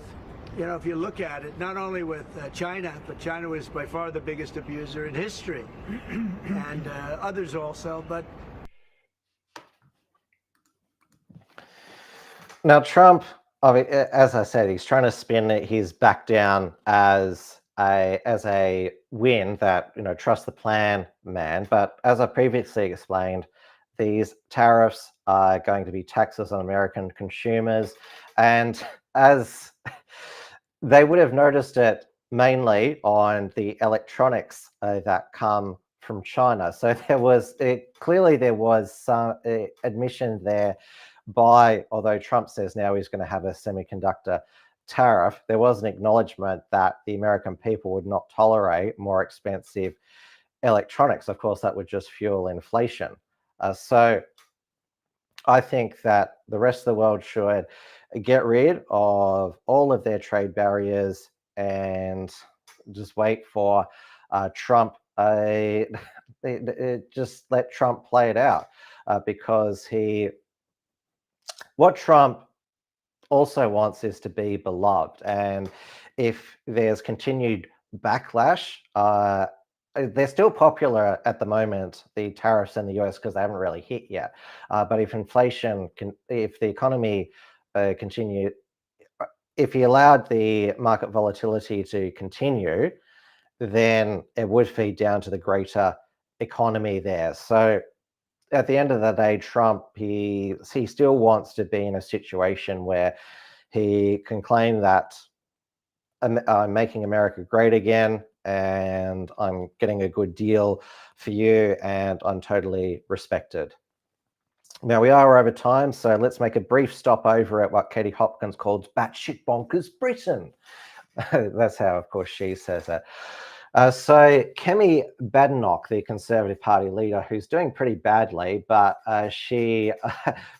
you know, if you look at it, not only with China, but China was by far the biggest abuser in history, and others also, but... Now, Trump, as I said, he's trying to spin his back down as a win that, you know, trust the plan, man. But as I previously explained, these tariffs are going to be taxes on American consumers. And as they would have noticed it mainly on the electronics that come from China. So clearly there was some admission there although Trump says now he's going to have a semiconductor tariff, there was an acknowledgement that the American people would not tolerate more expensive electronics. Of course, that would just fuel inflation. So I think that the rest of the world should get rid of all of their trade barriers and just wait for Trump. Just let Trump play it out, because what Trump also wants is to be beloved. And if there's continued backlash, they're still popular at the moment, the tariffs in the US, because they haven't really hit yet. But if if the economy continue, if he allowed the market volatility to continue, then it would feed down to the greater economy there. So at the end of the day, Trump, he still wants to be in a situation where he can claim that I'm making America great again, and I'm getting a good deal for you, and I'm totally respected. Now, we are over time, so let's make a brief stop over at what Katie Hopkins called batshit bonkers Britain. That's how, of course, she says it. So Kemi Badenoch, the Conservative Party leader, who's doing pretty badly, but she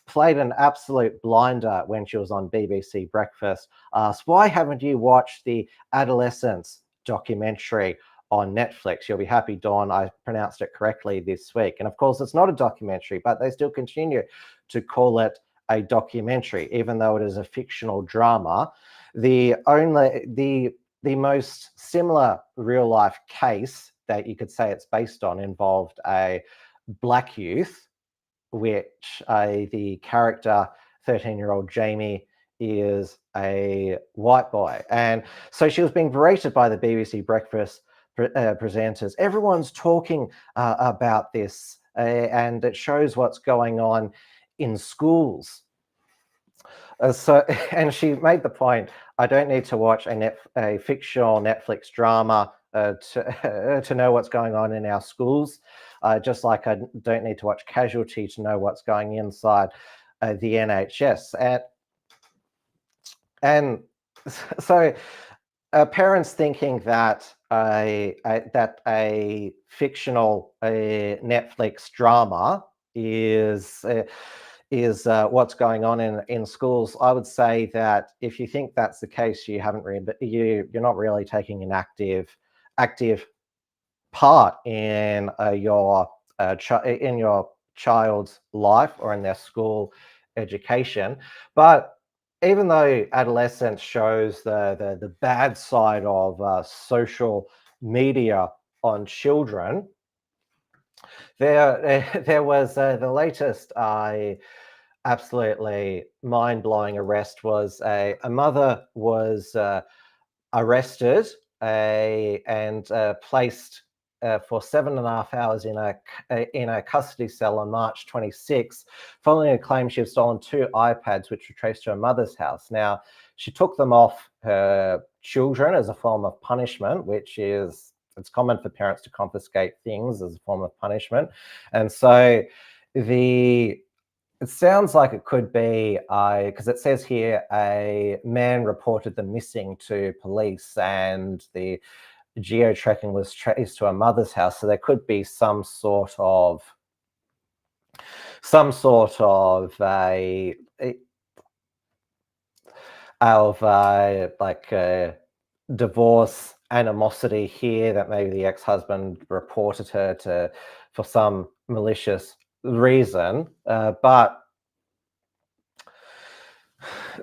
played an absolute blinder when she was on BBC Breakfast, asked, why haven't you watched the Adolescence documentary on Netflix? You'll be happy, Dawn, I pronounced it correctly this week. And of course, it's not a documentary, but they still continue to call it a documentary, even though it is a fictional drama. The most similar real life case that you could say it's based on involved a black youth, which the character 13-year-old Jamie is a white boy. And so she was being berated by the BBC Breakfast presenters. Everyone's talking about this, and it shows what's going on in schools. And she made the point, I don't need to watch a fictional Netflix drama to know what's going on in our schools, just like I don't need to watch Casualty to know what's going inside the NHS. And so parents thinking that a fictional Netflix drama is what's going on in schools, I would say that if you think that's the case, you haven't read, but you're not really taking an active part in your child's life or in their school education. But even though adolescence shows the bad side of social media on children, there was the latest absolutely mind-blowing arrest was a mother was arrested and placed for 7.5 hours in a custody cell on March 26, following a claim she had stolen 2 iPads which were traced to her mother's house. Now, she took them off her children as a form of punishment, which is, it's common for parents to confiscate things as a form of punishment. And so the it sounds like it could be, because it says here a man reported them missing to police and the geo-tracking was traced to a mother's house. So there could be some sort of divorce animosity here, that maybe the ex-husband reported her for some malicious reason, but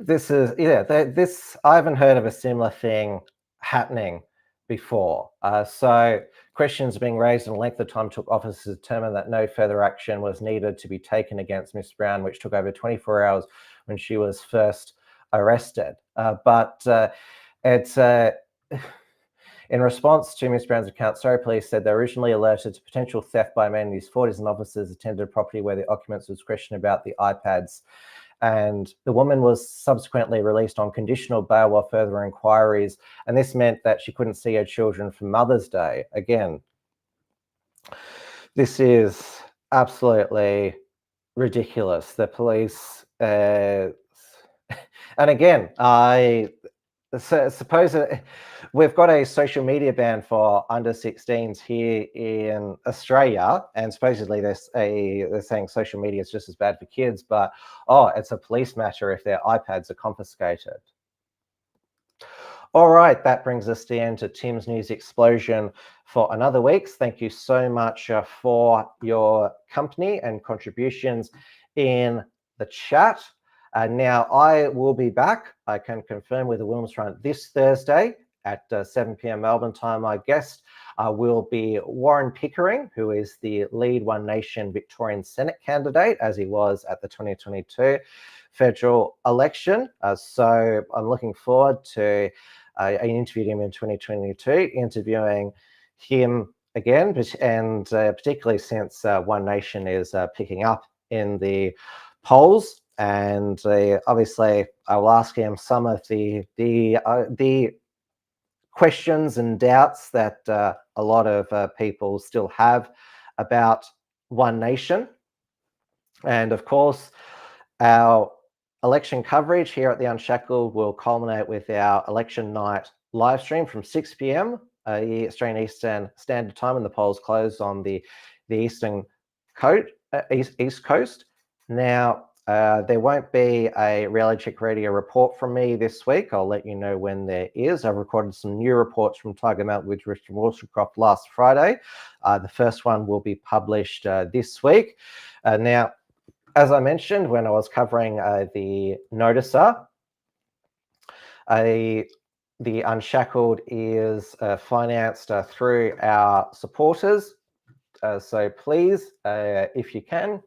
this I haven't heard of a similar thing happening before. So questions are being raised and length of time took officers to determine that no further action was needed to be taken against Miss Brown, which took over 24 hours when she was first arrested. In response to Ms. Brown's account, Surrey Police said they originally alerted to potential theft by a man in his 40s, and officers attended a property where the occupants was questioned about the iPads. And the woman was subsequently released on conditional bail while further inquiries. And this meant that she couldn't see her children for Mother's Day. Again, this is absolutely ridiculous. The police, and again, suppose we've got a social media ban for under 16s here in Australia, and supposedly they're saying social media is just as bad for kids, but it's a police matter if their iPads are confiscated. All right, that brings us to the end of Tim's News Explosion for another week. Thank you so much for your company and contributions in the chat. Now, I will be back, I can confirm, with the Wilms front this Thursday at 7 p.m. Melbourne time. My guest will be Warren Pickering, who is the lead One Nation Victorian Senate candidate, as he was at the 2022 federal election. So I'm looking forward to, I interviewed him in 2022, interviewing him again, and particularly since One Nation is picking up in the polls. And obviously, I will ask him some of the questions and doubts that a lot of people still have about One Nation. And of course, our election coverage here at the Unshackled will culminate with our election night live stream from 6 p.m. Australian Eastern Standard Time, and the polls close on the Eastern East Coast. Now, there won't be a Reality Check Radio report from me this week. I'll let you know when there is. I've recorded some new reports from Tiger Mountain with Richard Wollstonecroft last Friday. The first one will be published this week. Now, as I mentioned when I was covering the noticer, the Unshackled is financed through our supporters. So please, if you can,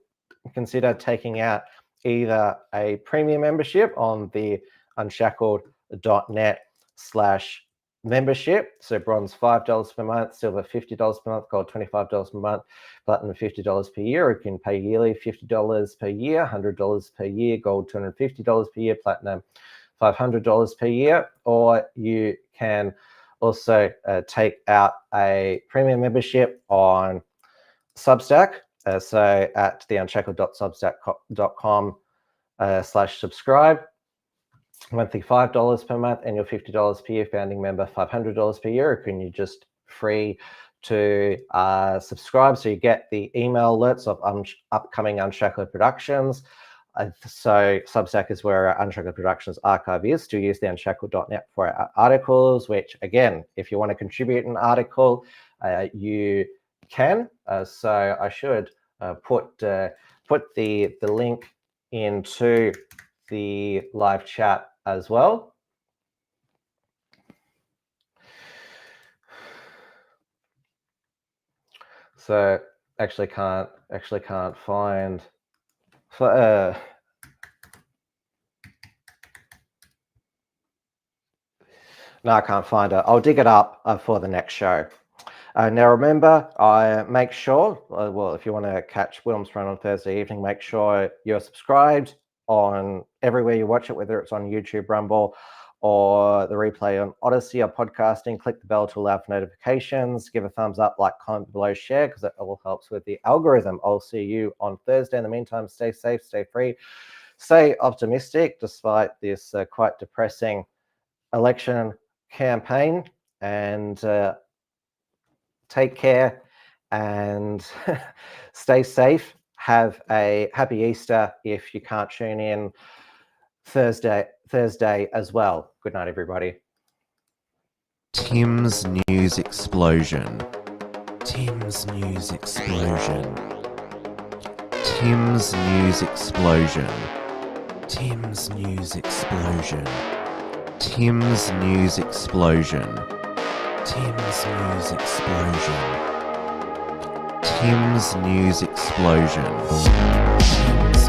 consider taking out either a premium membership on the unshackled.net/membership. So bronze $5 per month, silver $50 per month, gold $25 per month, platinum $50 per year. You can pay yearly $50 per year, $100 per year, gold $250 per year, platinum $500 per year. Or you can also take out a premium membership on Substack. So at the unshackled.substack.com/subscribe, monthly $5 per month, annual $50 per year, founding member $500 per year. Or can you just free to subscribe, so you get the email alerts of upcoming Unshackled productions. So Substack is where our Unshackled Productions archive is. To use the unshackled.net for our articles, which again, if you want to contribute an article, you can. So I should put the link into the live chat as well. So actually can't find no, I can't find it. I'll dig it up for the next show. Now remember, I make sure, well, if you want to catch Wilms Run on Thursday evening, make sure you're subscribed on everywhere you watch it, whether it's on YouTube, Rumble, or the replay on Odyssey or podcasting, click the bell to allow for notifications. Give a thumbs up, like, comment below, share, because it all helps with the algorithm. I'll see you on Thursday. In the meantime, stay safe, stay free, stay optimistic despite this quite depressing election campaign, and take care and stay safe. Have a happy Easter if you can't tune in Thursday as well. Good night, everybody. Tim's News Explosion. Tim's News Explosion. Tim's News Explosion. Tim's News Explosion. Tim's News Explosion. Tim's News Explosion. Tim's News Explosion. Tim's